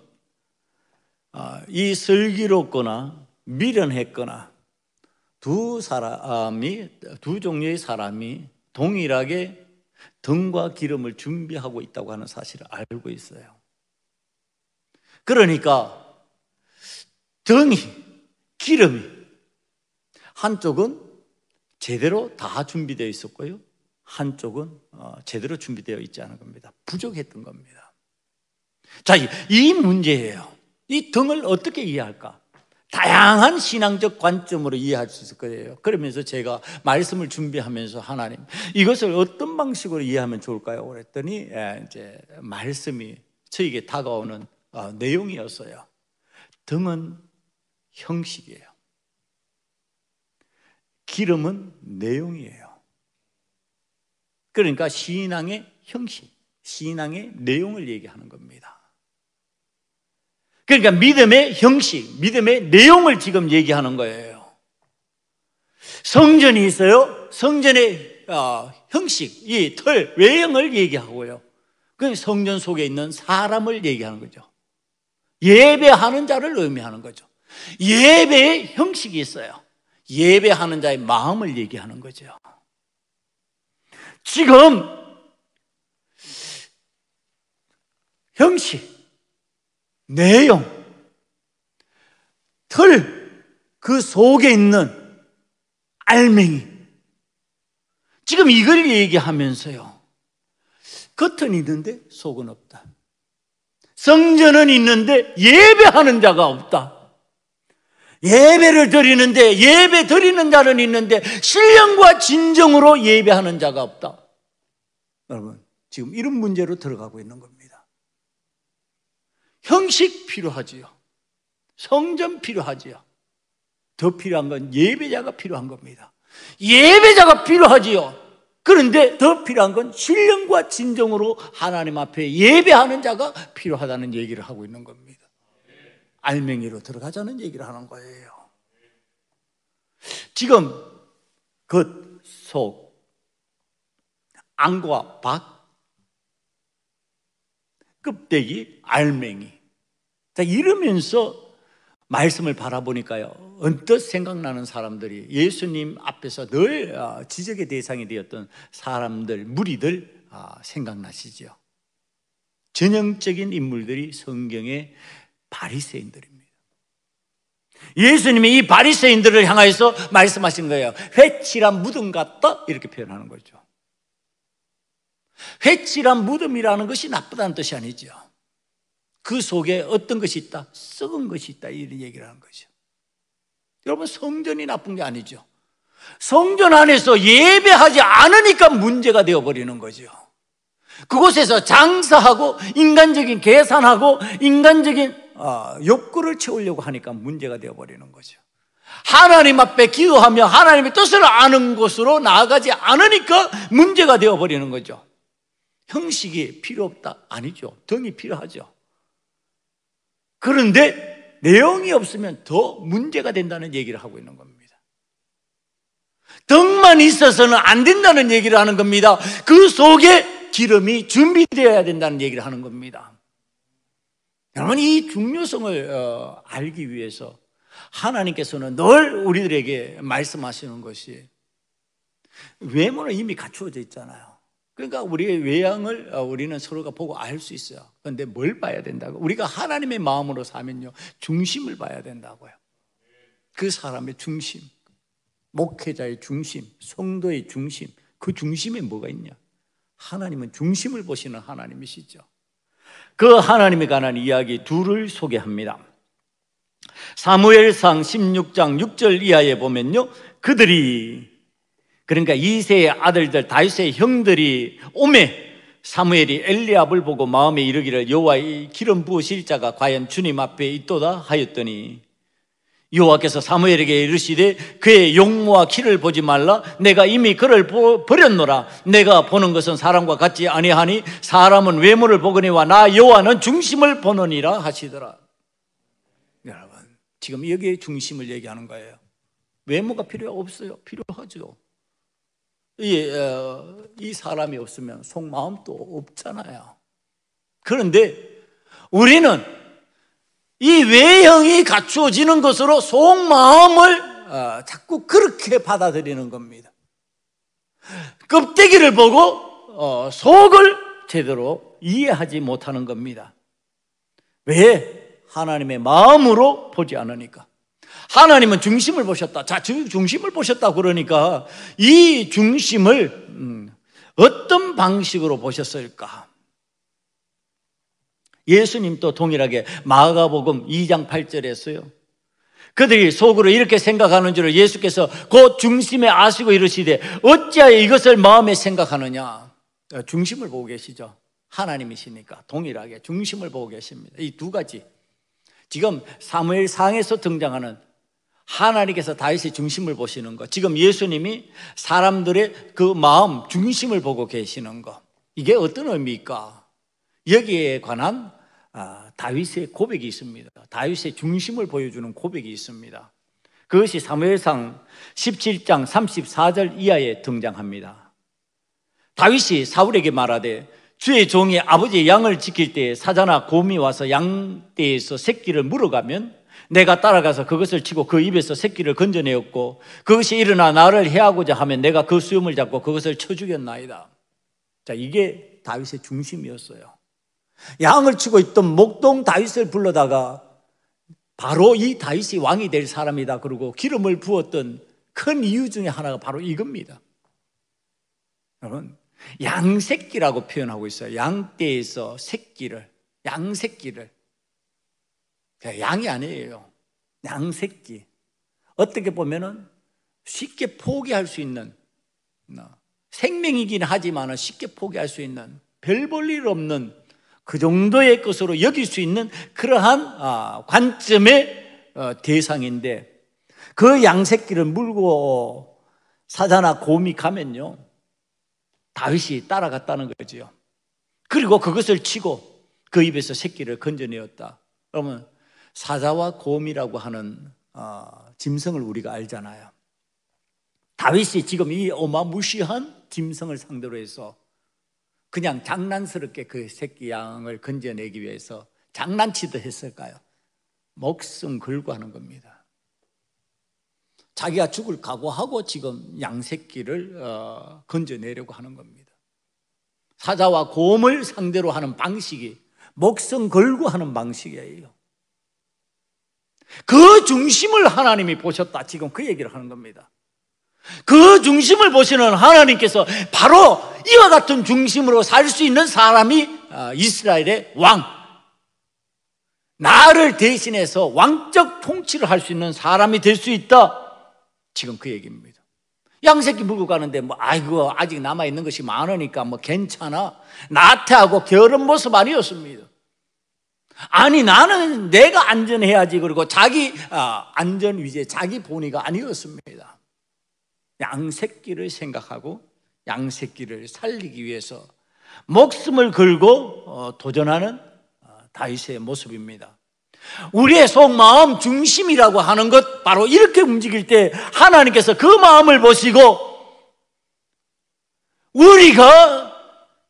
이 슬기롭거나 미련했거나 두 종류의 사람이 동일하게 등과 기름을 준비하고 있다고 하는 사실을 알고 있어요. 그러니까 등이, 기름이 한쪽은 제대로 다 준비되어 있었고요, 한쪽은 제대로 준비되어 있지 않은 겁니다. 부족했던 겁니다. 자, 이 문제예요. 이 등을 어떻게 이해할까? 다양한 신앙적 관점으로 이해할 수 있을 거예요. 그러면서 제가 말씀을 준비하면서 하나님, 이것을 어떤 방식으로 이해하면 좋을까요? 그랬더니 이제 말씀이 저에게 다가오는 내용이었어요. 등은 형식이에요. 기름은 내용이에요. 그러니까 신앙의 형식, 신앙의 내용을 얘기하는 겁니다. 그러니까 믿음의 형식, 믿음의 내용을 지금 얘기하는 거예요. 성전이 있어요. 성전의 형식, 이 틀, 외형을 얘기하고요. 그 성전 속에 있는 사람을 얘기하는 거죠. 예배하는 자를 의미하는 거죠. 예배의 형식이 있어요. 예배하는 자의 마음을 얘기하는 거죠. 지금 형식, 내용, 틀, 그 속에 있는 알맹이, 지금 이걸 얘기하면서요, 겉은 있는데 속은 없다. 성전은 있는데 예배하는 자가 없다. 예배를 드리는데 예배 드리는 자는 있는데 신령과 진정으로 예배하는 자가 없다. 여러분, 지금 이런 문제로 들어가고 있는 겁니다. 형식 필요하지요. 성전 필요하지요. 더 필요한 건 예배자가 필요한 겁니다. 예배자가 필요하지요. 그런데 더 필요한 건 신령과 진정으로 하나님 앞에 예배하는 자가 필요하다는 얘기를 하고 있는 겁니다. 알맹이로 들어가자는 얘기를 하는 거예요. 지금 겉, 속, 안과 밖, 껍데기, 알맹이. 자, 이러면서 말씀을 바라보니까요, 언뜻 생각나는 사람들이 예수님 앞에서 늘 지적의 대상이 되었던 사람들, 무리들 생각나시죠? 전형적인 인물들이 성경의 바리새인들입니다. 예수님이 이 바리새인들을 향하여서 말씀하신 거예요. 회칠한 무덤 같다, 이렇게 표현하는 거죠. 회칠한 무덤이라는 것이 나쁘다는 뜻이 아니죠. 그 속에 어떤 것이 있다? 썩은 것이 있다, 이런 얘기를 하는 거죠. 여러분, 성전이 나쁜 게 아니죠. 성전 안에서 예배하지 않으니까 문제가 되어버리는 거죠. 그곳에서 장사하고 인간적인 계산하고 인간적인 욕구를 채우려고 하니까 문제가 되어버리는 거죠. 하나님 앞에 기도하며 하나님의 뜻을 아는 곳으로 나아가지 않으니까 문제가 되어버리는 거죠. 형식이 필요 없다? 아니죠. 덩이 필요하죠. 그런데 내용이 없으면 더 문제가 된다는 얘기를 하고 있는 겁니다. 덩만 있어서는 안 된다는 얘기를 하는 겁니다. 그 속에 기름이 준비되어야 된다는 얘기를 하는 겁니다. 여러분, 이 중요성을 알기 위해서 하나님께서는 늘 우리들에게 말씀하시는 것이, 외모는 이미 갖추어져 있잖아요. 그러니까 우리의 외양을 우리는 서로가 보고 알 수 있어요. 그런데 뭘 봐야 된다고? 우리가 하나님의 마음으로 사면요, 중심을 봐야 된다고요. 그 사람의 중심, 목회자의 중심, 성도의 중심, 그 중심에 뭐가 있냐? 하나님은 중심을 보시는 하나님이시죠. 그 하나님에 관한 이야기 둘을 소개합니다. 사무엘상 16장 6절 이하에 보면요, 그들이, 그러니까 이새의 아들들 다윗의 형들이 오매 사무엘이 엘리압을 보고 마음에 이르기를 여호와의 기름 부으실 자가 과연 주님 앞에 있도다 하였더니, 여호와께서 사무엘에게 이르시되 그의 용모와 키를 보지 말라. 내가 이미 그를 버렸노라. 내가 보는 것은 사람과 같지 아니하니 사람은 외모를 보거니와 나 여호와는 중심을 보느니라 하시더라. 여러분, 지금 여기에 중심을 얘기하는 거예요. 외모가 필요 없어요? 필요하죠. 이 사람이 없으면 속마음도 없잖아요. 그런데 우리는 이 외형이 갖추어지는 것으로 속마음을 자꾸 그렇게 받아들이는 겁니다. 껍데기를 보고 속을 제대로 이해하지 못하는 겁니다. 왜? 하나님의 마음으로 보지 않으니까. 하나님은 중심을 보셨다. 자, 중심을 보셨다 그러니까 이 중심을 어떤 방식으로 보셨을까? 예수님도 동일하게 마가복음 2장 8절에서요, 그들이 속으로 이렇게 생각하는 줄을 예수께서 곧 중심에 아시고 이르시되 어찌하여 이것을 마음에 생각하느냐. 중심을 보고 계시죠. 하나님이시니까 동일하게 중심을 보고 계십니다. 이 두 가지, 지금 사무엘상에서 등장하는 하나님께서 다윗의 중심을 보시는 것, 지금 예수님이 사람들의 그 마음 중심을 보고 계시는 것, 이게 어떤 의미일까? 여기에 관한 다윗의 고백이 있습니다. 다윗의 중심을 보여주는 고백이 있습니다. 그것이 사무엘상 17장 34절 이하에 등장합니다. 다윗이 사울에게 말하되 주의 종이 아버지의 양을 지킬 때 사자나 곰이 와서 양떼에서 새끼를 물어가면 내가 따라가서 그것을 치고 그 입에서 새끼를 건져내었고 그것이 일어나 나를 해하고자 하면 내가 그 수염을 잡고 그것을 쳐 죽였나이다. 자, 이게 다윗의 중심이었어요. 양을 치고 있던 목동 다윗을 불러다가 바로 이 다윗이 왕이 될 사람이다 그러고 기름을 부었던 큰 이유 중에 하나가 바로 이겁니다. 여러분, 양새끼라고 표현하고 있어요. 양떼에서 새끼를, 양새끼를. 양이 아니에요. 양새끼. 어떻게 보면은 쉽게 포기할 수 있는, 생명이긴 하지만 쉽게 포기할 수 있는, 별 볼 일 없는 그 정도의 것으로 여길 수 있는 그러한 관점의 대상인데, 그 양새끼를 물고 사자나 곰이 가면요, 다윗이 따라갔다는 거지요. 그리고 그것을 치고 그 입에서 새끼를 건져내었다. 그러면 사자와 곰이라고 하는 짐승을 우리가 알잖아요. 다윗이 지금 이 어마무시한 짐승을 상대로 해서 그냥 장난스럽게 그 새끼 양을 건져내기 위해서 장난치듯 했을까요? 목숨 걸고 하는 겁니다. 자기가 죽을 각오하고 지금 양새끼를 건져내려고 하는 겁니다. 사자와 곰을 상대로 하는 방식이 목숨 걸고 하는 방식이에요. 그 중심을 하나님이 보셨다, 지금 그 얘기를 하는 겁니다. 그 중심을 보시는 하나님께서 바로 이와 같은 중심으로 살 수 있는 사람이 이스라엘의 왕, 나를 대신해서 왕적 통치를 할 수 있는 사람이 될 수 있다, 지금 그 얘기입니다. 양새끼 물고 가는데 아이고 아직 남아있는 것이 많으니까 괜찮아, 나태하고 게으른 모습 아니었습니다. 아니, 나는 내가 안전해야지, 그리고 자기 안전 위주의 자기 본의가 아니었습니다. 양새끼를 생각하고 양새끼를 살리기 위해서 목숨을 걸고 도전하는 다윗의 모습입니다. 우리의 속마음 중심이라고 하는 것, 바로 이렇게 움직일 때 하나님께서 그 마음을 보시고 우리가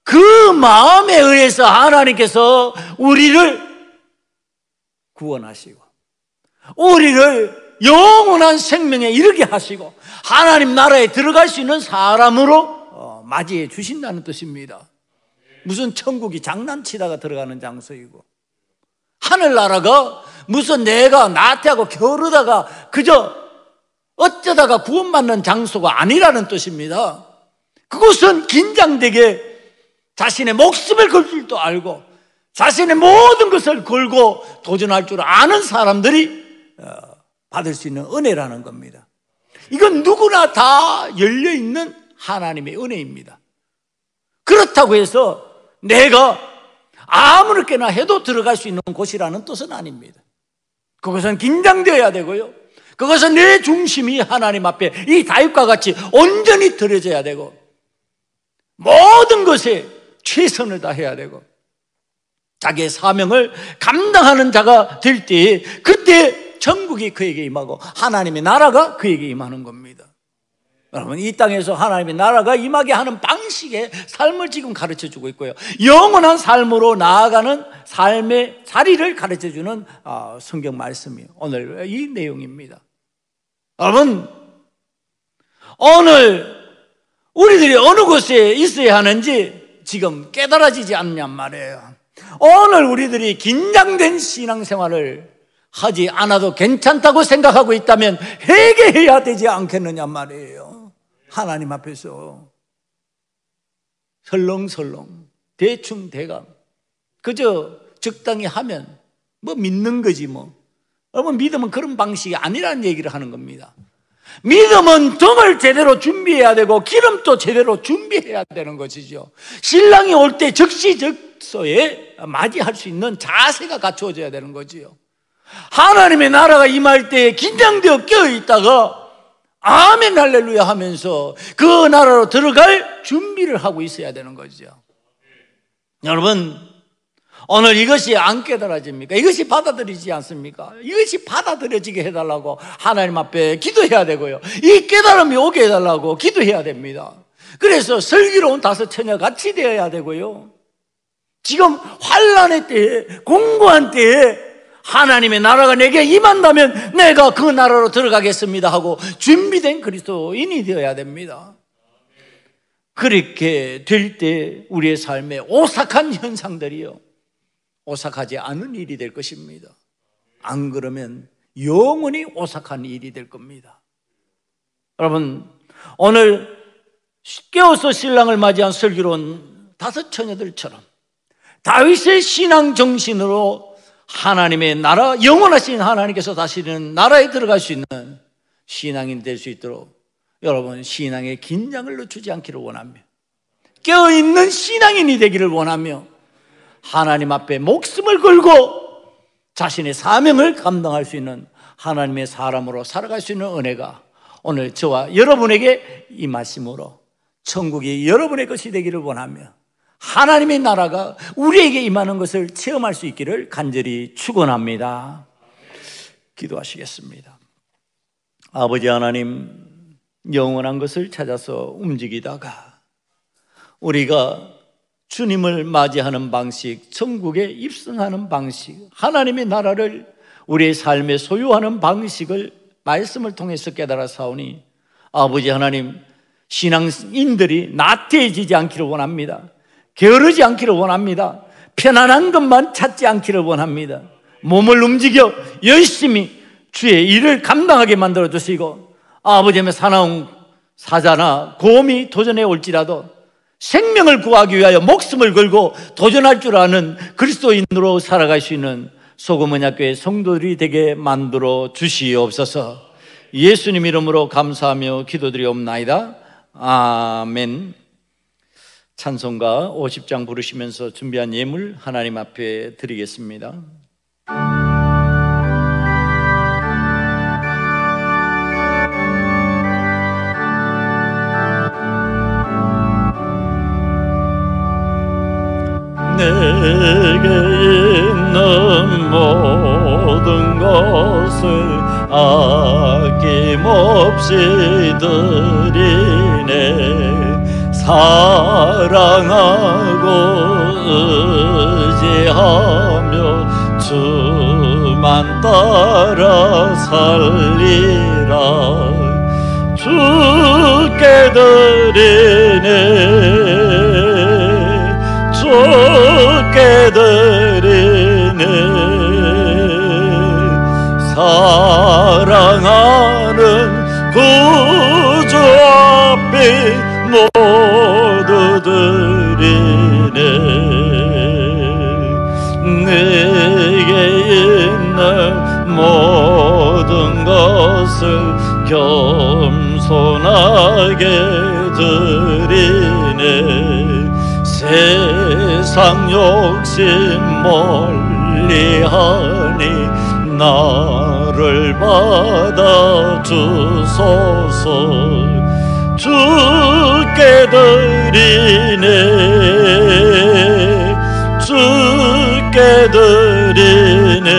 그 마음에 의해서 하나님께서 우리를 구원하시고 우리를 영원한 생명에 이르게 하시고 하나님 나라에 들어갈 수 있는 사람으로 맞이해 주신다는 뜻입니다. 무슨 천국이 장난치다가 들어가는 장소이고, 하늘나라가 무슨 내가 나태하고 게으르다가 그저 어쩌다가 구원받는 장소가 아니라는 뜻입니다. 그것은 긴장되게 자신의 목숨을 걸 줄도 알고 자신의 모든 것을 걸고 도전할 줄 아는 사람들이 받을 수 있는 은혜라는 겁니다. 이건 누구나 다 열려있는 하나님의 은혜입니다. 그렇다고 해서 내가 아무렇게나 해도 들어갈 수 있는 곳이라는 뜻은 아닙니다. 그것은 긴장되어야 되고요, 그것은 내 중심이 하나님 앞에 이 다윗과 같이 온전히 드려져야 되고 모든 것에 최선을 다해야 되고 자기의 사명을 감당하는 자가 될 때, 그때 천국이 그에게 임하고 하나님의 나라가 그에게 임하는 겁니다. 여러분, 이 땅에서 하나님의 나라가 임하게 하는 방식의 삶을 지금 가르쳐주고 있고요, 영원한 삶으로 나아가는 삶의 자리를 가르쳐주는 성경 말씀이 오늘 이 내용입니다. 여러분, 오늘 우리들이 어느 곳에 있어야 하는지 지금 깨달아지지 않냔 말이에요. 오늘 우리들이 긴장된 신앙생활을 하지 않아도 괜찮다고 생각하고 있다면 회개해야 되지 않겠느냐 말이에요. 하나님 앞에서 설렁설렁 대충대감 그저 적당히 하면 믿는 거지 여러분, 믿음은 그런 방식이 아니라는 얘기를 하는 겁니다. 믿음은 등을 제대로 준비해야 되고 기름도 제대로 준비해야 되는 것이죠. 신랑이 올 때 적시적소에 맞이할 수 있는 자세가 갖추어져야 되는 거지요. 하나님의 나라가 임할 때 긴장되어 깨어있다가 아멘 할렐루야 하면서 그 나라로 들어갈 준비를 하고 있어야 되는 거죠. 여러분, 오늘 이것이 안 깨달아집니까? 이것이 받아들이지 않습니까? 이것이 받아들여지게 해달라고 하나님 앞에 기도해야 되고요, 이 깨달음이 오게 해달라고 기도해야 됩니다. 그래서 슬기로운 다섯 처녀 같이 되어야 되고요, 지금 환난의 때에, 공고한 때에 하나님의 나라가 내게 임한다면 내가 그 나라로 들어가겠습니다 하고 준비된 그리스도인이 되어야 됩니다. 그렇게 될 때 우리의 삶에 오싹한 현상들이요, 오싹하지 않은 일이 될 것입니다. 안 그러면 영원히 오싹한 일이 될 겁니다. 여러분, 오늘 깨어서 신랑을 맞이한 슬기로운 다섯 처녀들처럼 다윗의 신앙 정신으로 하나님의 나라, 영원하신 하나님께서 다스리는 나라에 들어갈 수 있는 신앙인 될 수 있도록 여러분, 신앙의 긴장을 늦추지 않기를 원하며, 깨어있는 신앙인이 되기를 원하며, 하나님 앞에 목숨을 걸고 자신의 사명을 감당할 수 있는 하나님의 사람으로 살아갈 수 있는 은혜가 오늘 저와 여러분에게 임하심으로 천국이 여러분의 것이 되기를 원하며, 하나님의 나라가 우리에게 임하는 것을 체험할 수 있기를 간절히 축원합니다. 기도하시겠습니다. 아버지 하나님, 영원한 것을 찾아서 움직이다가 우리가 주님을 맞이하는 방식, 천국에 입성하는 방식, 하나님의 나라를 우리의 삶에 소유하는 방식을 말씀을 통해서 깨달아 사오니, 아버지 하나님, 신앙인들이 나태해지지 않기를 원합니다. 게으르지 않기를 원합니다. 편안한 것만 찾지 않기를 원합니다. 몸을 움직여 열심히 주의 일을 감당하게 만들어 주시고, 아버지의 사나운 사자나 곰이 도전해 올지라도 생명을 구하기 위하여 목숨을 걸고 도전할 줄 아는 그리스도인으로 살아갈 수 있는 소금언약교회 성도들이 되게 만들어 주시옵소서. 예수님 이름으로 감사하며 기도드리옵나이다. 아멘. 찬송가 50장 부르시면서 준비한 예물 하나님 앞에 드리겠습니다. 내게 있는 모든 것을 아낌없이 드리네. 사랑하고 의지하며 주만 따라 살리라. 주께 드리네. 주께 드리네. 사랑하는 구주 앞에 모두 드리네. 내게 있는 모든 것을 겸손하게 드리네. 세상 욕심 멀리하니 나를 받아 주소서. 주께 드리네. 주께 드리네.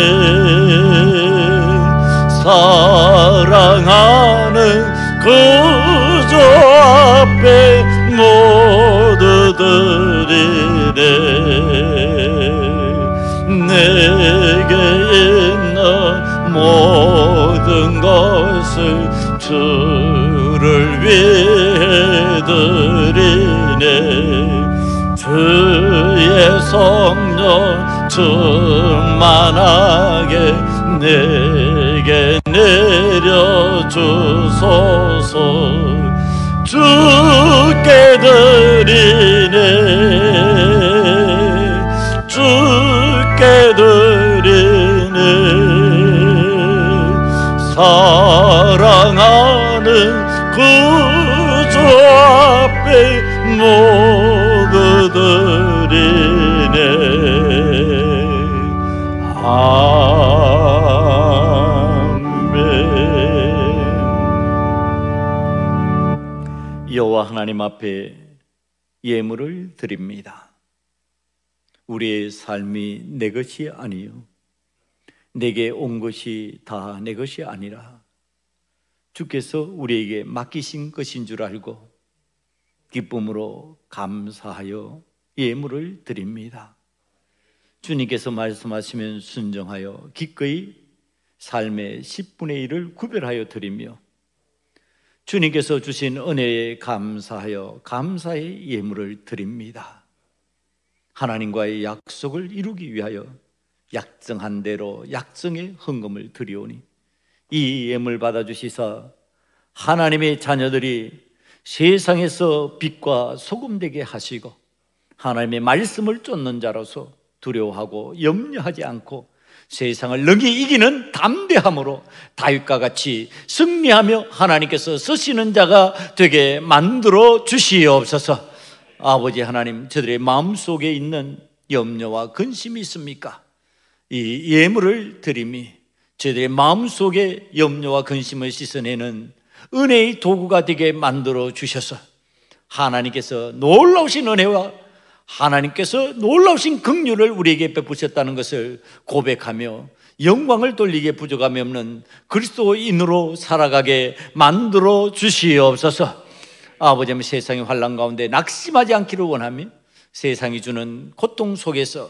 사랑하는 구주 앞에 모두 드리네. 내게 있는 모든 것을 주를 위해 드리네. 주의 성령 충만하게 내게 내려주소서. 주께 드리네. 주께 드리네. 사랑하는 구주 앞에 모두 드리네. 아멘. 여호와 하나님 앞에 예물을 드립니다. 우리의 삶이 내 것이 아니요 내게 온 것이 다 내 것이 아니라 주께서 우리에게 맡기신 것인 줄 알고 기쁨으로 감사하여 예물을 드립니다. 주님께서 말씀하시면 순종하여 기꺼이 삶의 10분의 1을 구별하여 드리며 주님께서 주신 은혜에 감사하여 감사의 예물을 드립니다. 하나님과의 약속을 이루기 위하여 약정한 대로 약정의 헌금을 드리오니 이 예물 받아주시사 하나님의 자녀들이 세상에서 빛과 소금 되게 하시고 하나님의 말씀을 쫓는 자로서 두려워하고 염려하지 않고 세상을 능히 이기는 담대함으로 다윗과 같이 승리하며 하나님께서 쓰시는 자가 되게 만들어 주시옵소서. 아버지 하나님, 저들의 마음속에 있는 염려와 근심이 있습니까? 이 예물을 드림이 저들의 마음속에 염려와 근심을 씻어내는 은혜의 도구가 되게 만들어 주셔서 하나님께서 놀라우신 은혜와 하나님께서 놀라우신 긍휼을 우리에게 베푸셨다는 것을 고백하며 영광을 돌리기에 부족함이 없는 그리스도인으로 살아가게 만들어 주시옵소서. 아버지, 세상의 환난 가운데 낙심하지 않기를 원하며 세상이 주는 고통 속에서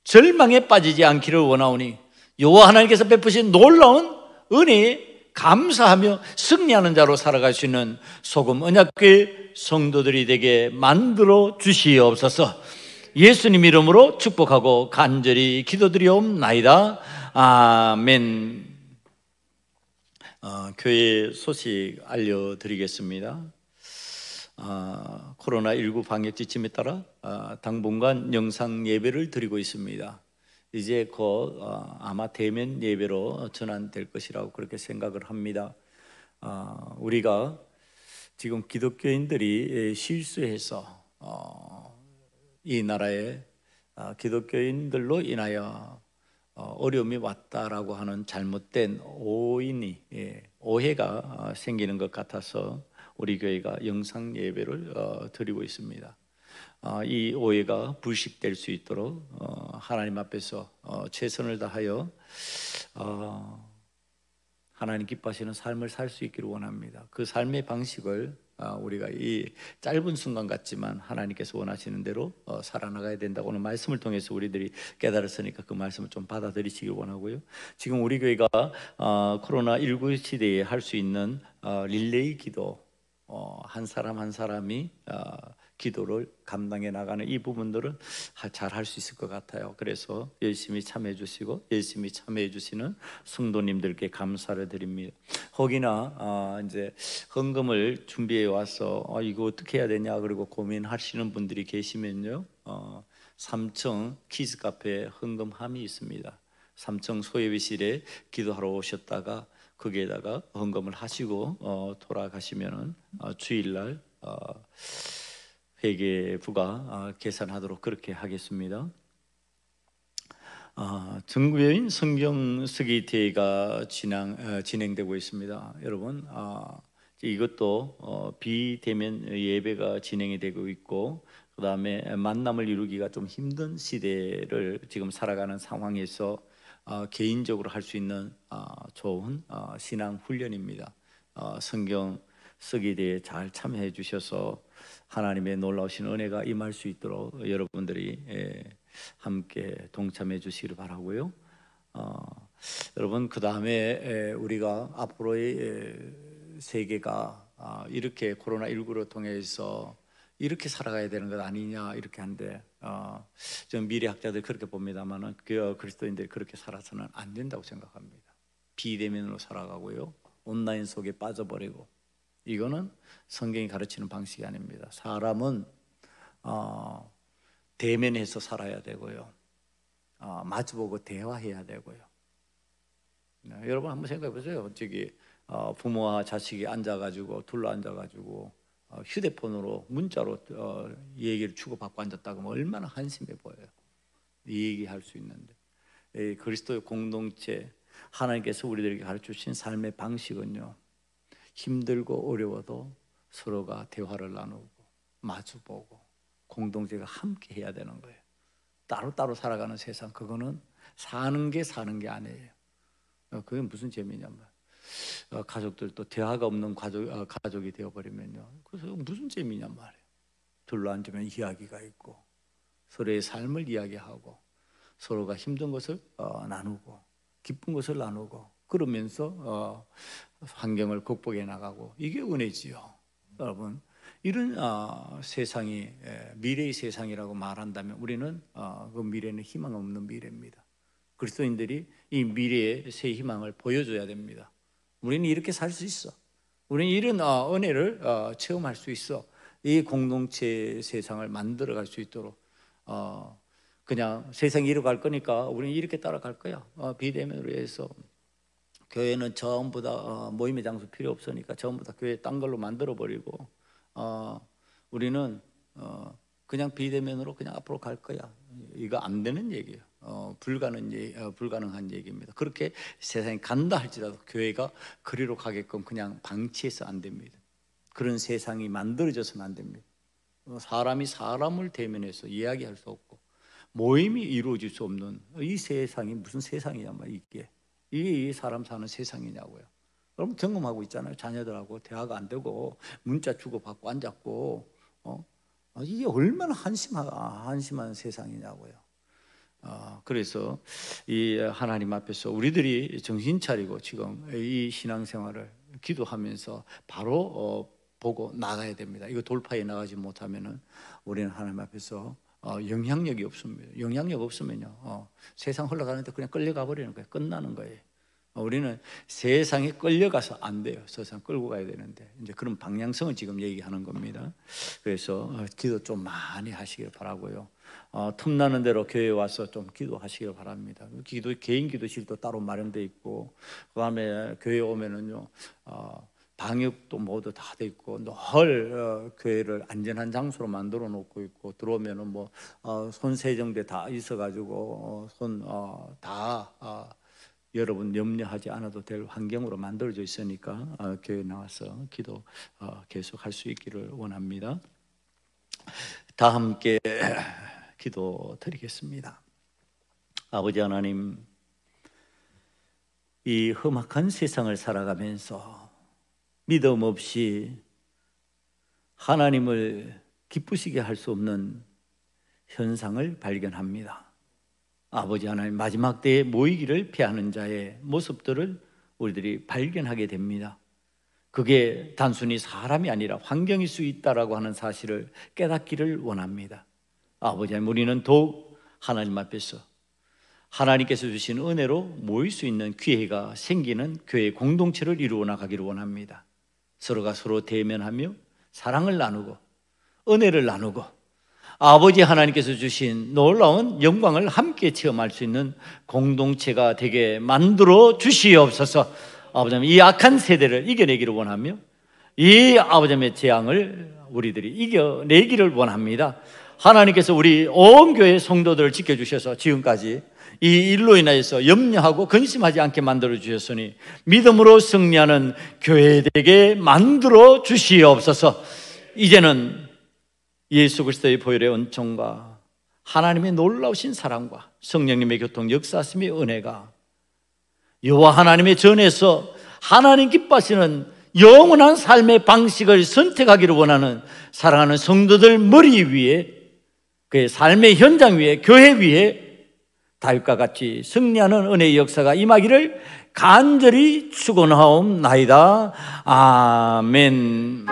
절망에 빠지지 않기를 원하오니 여호와 하나님께서 베푸신 놀라운 은혜에 감사하며 승리하는 자로 살아갈 수 있는 소금 언약궤 성도들이 되게 만들어 주시옵소서. 예수님 이름으로 축복하고 간절히 기도드리옵나이다. 아멘. 교회 소식 알려드리겠습니다. 코로나19 방역 지침에 따라 당분간 영상 예배를 드리고 있습니다. 이제 곧 아마 대면 예배로 전환될 것이라고 그렇게 생각을 합니다. 우리가 지금 기독교인들이 실수해서 이 나라에 기독교인들로 인하여 어려움이 왔다라고 하는 잘못된 오해가 생기는 것 같아서 우리 교회가 영상 예배를 드리고 있습니다. 이 오해가 불식될 수 있도록 하나님 앞에서 최선을 다하여 하나님 기뻐하시는 삶을 살 수 있기를 원합니다. 그 삶의 방식을 우리가 이 짧은 순간 같지만 하나님께서 원하시는 대로 살아나가야 된다고 오늘 말씀을 통해서 우리들이 깨달았으니까 그 말씀을 좀 받아들이시길 원하고요. 지금 우리 교회가 코로나19 시대에 할 수 있는 릴레이 기도, 한 사람 한 사람이 기도를 감당해 나가는 이 부분들은 잘 할 수 있을 것 같아요. 그래서 열심히 참여해 주시고 열심히 참여해 주시는 성도님들께 감사를 드립니다. 혹이나 이제 헌금을 준비해 와서 이거 어떻게 해야 되냐 그리고 고민하시는 분들이 계시면요, 3층 키즈 카페 헌금함이 있습니다. 3층 소예비실에 기도하러 오셨다가 거기에다가 헌금을 하시고 돌아가시면은 주일날 회계부가 계산하도록 그렇게 하겠습니다. 전국여인 성경 쓰기 대회가 진행되고 있습니다. 여러분, 이것도 비대면 예배가 진행이 되고 있고, 그 다음에 만남을 이루기가 좀 힘든 시대를 지금 살아가는 상황에서 개인적으로 할 수 있는 좋은 신앙 훈련입니다. 성경 쓰기 대회에 잘 참여해 주셔서 하나님의 놀라우신 은혜가 임할 수 있도록 여러분들이 함께 동참해 주시기를 바라고요. 여러분, 그 다음에 우리가 앞으로의 세계가 이렇게 코로나19로 통해서 이렇게 살아가야 되는 것 아니냐 이렇게 하는데 좀 미래학자들 그렇게 봅니다만은 그리스도인들이 그렇게 살아서는 안 된다고 생각합니다. 비대면으로 살아가고요, 온라인 속에 빠져버리고, 이거는 성경이 가르치는 방식이 아닙니다. 사람은 대면해서 살아야 되고요, 마주보고 대화해야 되고요. 여러분 한번 생각해 보세요. 저기 부모와 자식이 앉아가지고 둘러 앉아가지고 휴대폰으로 문자로 얘기를 주고받고 앉았다 그러면 얼마나 한심해 보여요. 이 얘기할 수 있는데, 그리스도의 공동체, 하나님께서 우리들에게 가르쳐주신 삶의 방식은요, 힘들고 어려워도 서로가 대화를 나누고 마주보고 공동체가 함께 해야 되는 거예요. 따로따로 살아가는 세상, 그거는 사는 게 아니에요. 그게 무슨 재미냐 말이에요. 가족들도 대화가 없는 가족이 되어버리면요, 그래서 무슨 재미냐 말이에요. 둘러앉으면 이야기가 있고 서로의 삶을 이야기하고 서로가 힘든 것을 나누고 기쁜 것을 나누고 그러면서 환경을 극복해 나가고, 이게 은혜지요. 여러분, 이런 세상이 미래의 세상이라고 말한다면 우리는 그 미래는 희망 없는 미래입니다. 그리스도인들이 이 미래의 새 희망을 보여줘야 됩니다. 우리는 이렇게 살 수 있어. 우리는 이런 은혜를 체험할 수 있어. 이 공동체 세상을 만들어갈 수 있도록 그냥 세상이 이렇게 갈 거니까 우리는 이렇게 따라갈 거야. 비대면으로 해서 교회는 전부 다 모임의 장소 필요 없으니까 전부 다 교회 딴 걸로 만들어 버리고 우리는 그냥 비대면으로 그냥 앞으로 갈 거야. 이거 안 되는 얘기예요. 불가능한 얘기입니다. 그렇게 세상이 간다 할지라도 교회가 그리로 가게끔 그냥 방치해서 안 됩니다. 그런 세상이 만들어져서는 안 됩니다. 사람이 사람을 대면해서 이야기할 수 없고 모임이 이루어질 수 없는 이 세상이 무슨 세상이냐 말이야. 이게 사람 사는 세상이냐고요. 여러분 경험하고 있잖아요. 자녀들하고 대화가 안 되고 문자 주고받고 앉았고 이게 얼마나 한심한 세상이냐고요. 그래서 이 하나님 앞에서 우리들이 정신 차리고 지금 이 신앙생활을 기도하면서 바로 보고 나가야 됩니다. 이거 돌파해 나가지 못하면은 우리는 하나님 앞에서 영향력이 없습니다. 영향력 없으면요 세상 흘러가는데 그냥 끌려가 버리는 거예요. 끝나는 거예요. 우리는 세상에 끌려가서 안 돼요. 세상 끌고 가야 되는데 이제 그런 방향성을 지금 얘기하는 겁니다. 그래서 기도 좀 많이 하시길 바라고요. 틈나는 대로 교회에 와서 좀 기도하시길 바랍니다. 개인 기도실도 따로 마련돼 있고, 그다음에 교회 오면은요 방역도 모두 다 돼 있고 늘 교회를 안전한 장소로 만들어 놓고 있고, 들어오면은 뭐 손 세정대 다 있어가지고 손 다 여러분 염려하지 않아도 될 환경으로 만들어져 있으니까 교회 나와서 기도 계속 할 수 있기를 원합니다. 다 함께 기도 드리겠습니다. 아버지 하나님, 이 험악한 세상을 살아가면서 믿음 없이 하나님을 기쁘시게 할 수 없는 현상을 발견합니다. 아버지 하나님, 마지막 때에 모이기를 피하는 자의 모습들을 우리들이 발견하게 됩니다. 그게 단순히 사람이 아니라 환경일 수 있다라고 하는 사실을 깨닫기를 원합니다. 아버지 하나님, 우리는 더욱 하나님 앞에서 하나님께서 주신 은혜로 모일 수 있는 기회가 생기는 교회 공동체를 이루어 나가기를 원합니다. 서로가 서로 대면하며 사랑을 나누고 은혜를 나누고 아버지 하나님께서 주신 놀라운 영광을 함께 체험할 수 있는 공동체가 되게 만들어 주시옵소서. 아버지 하나님, 이 악한 세대를 이겨내기를 원하며 이 아버지 하나님의 재앙을 우리들이 이겨내기를 원합니다. 하나님께서 우리 온 교회 성도들을 지켜주셔서 지금까지 이 일로 인하여서 염려하고 근심하지 않게 만들어 주셨으니 믿음으로 승리하는 교회 되게 만들어 주시옵소서. 이제는 예수 그리스도의 보혈의 은총과 하나님의 놀라우신 사랑과 성령님의 교통 역사하심의 은혜가 여호와 하나님의 전에서 하나님 기뻐하시는 영원한 삶의 방식을 선택하기를 원하는 사랑하는 성도들 머리 위에, 그의 삶의 현장 위에, 교회 위에 다윗과 같이 승리하는 은혜의 역사가 임하기를 간절히 축원하옵나이다. 아멘.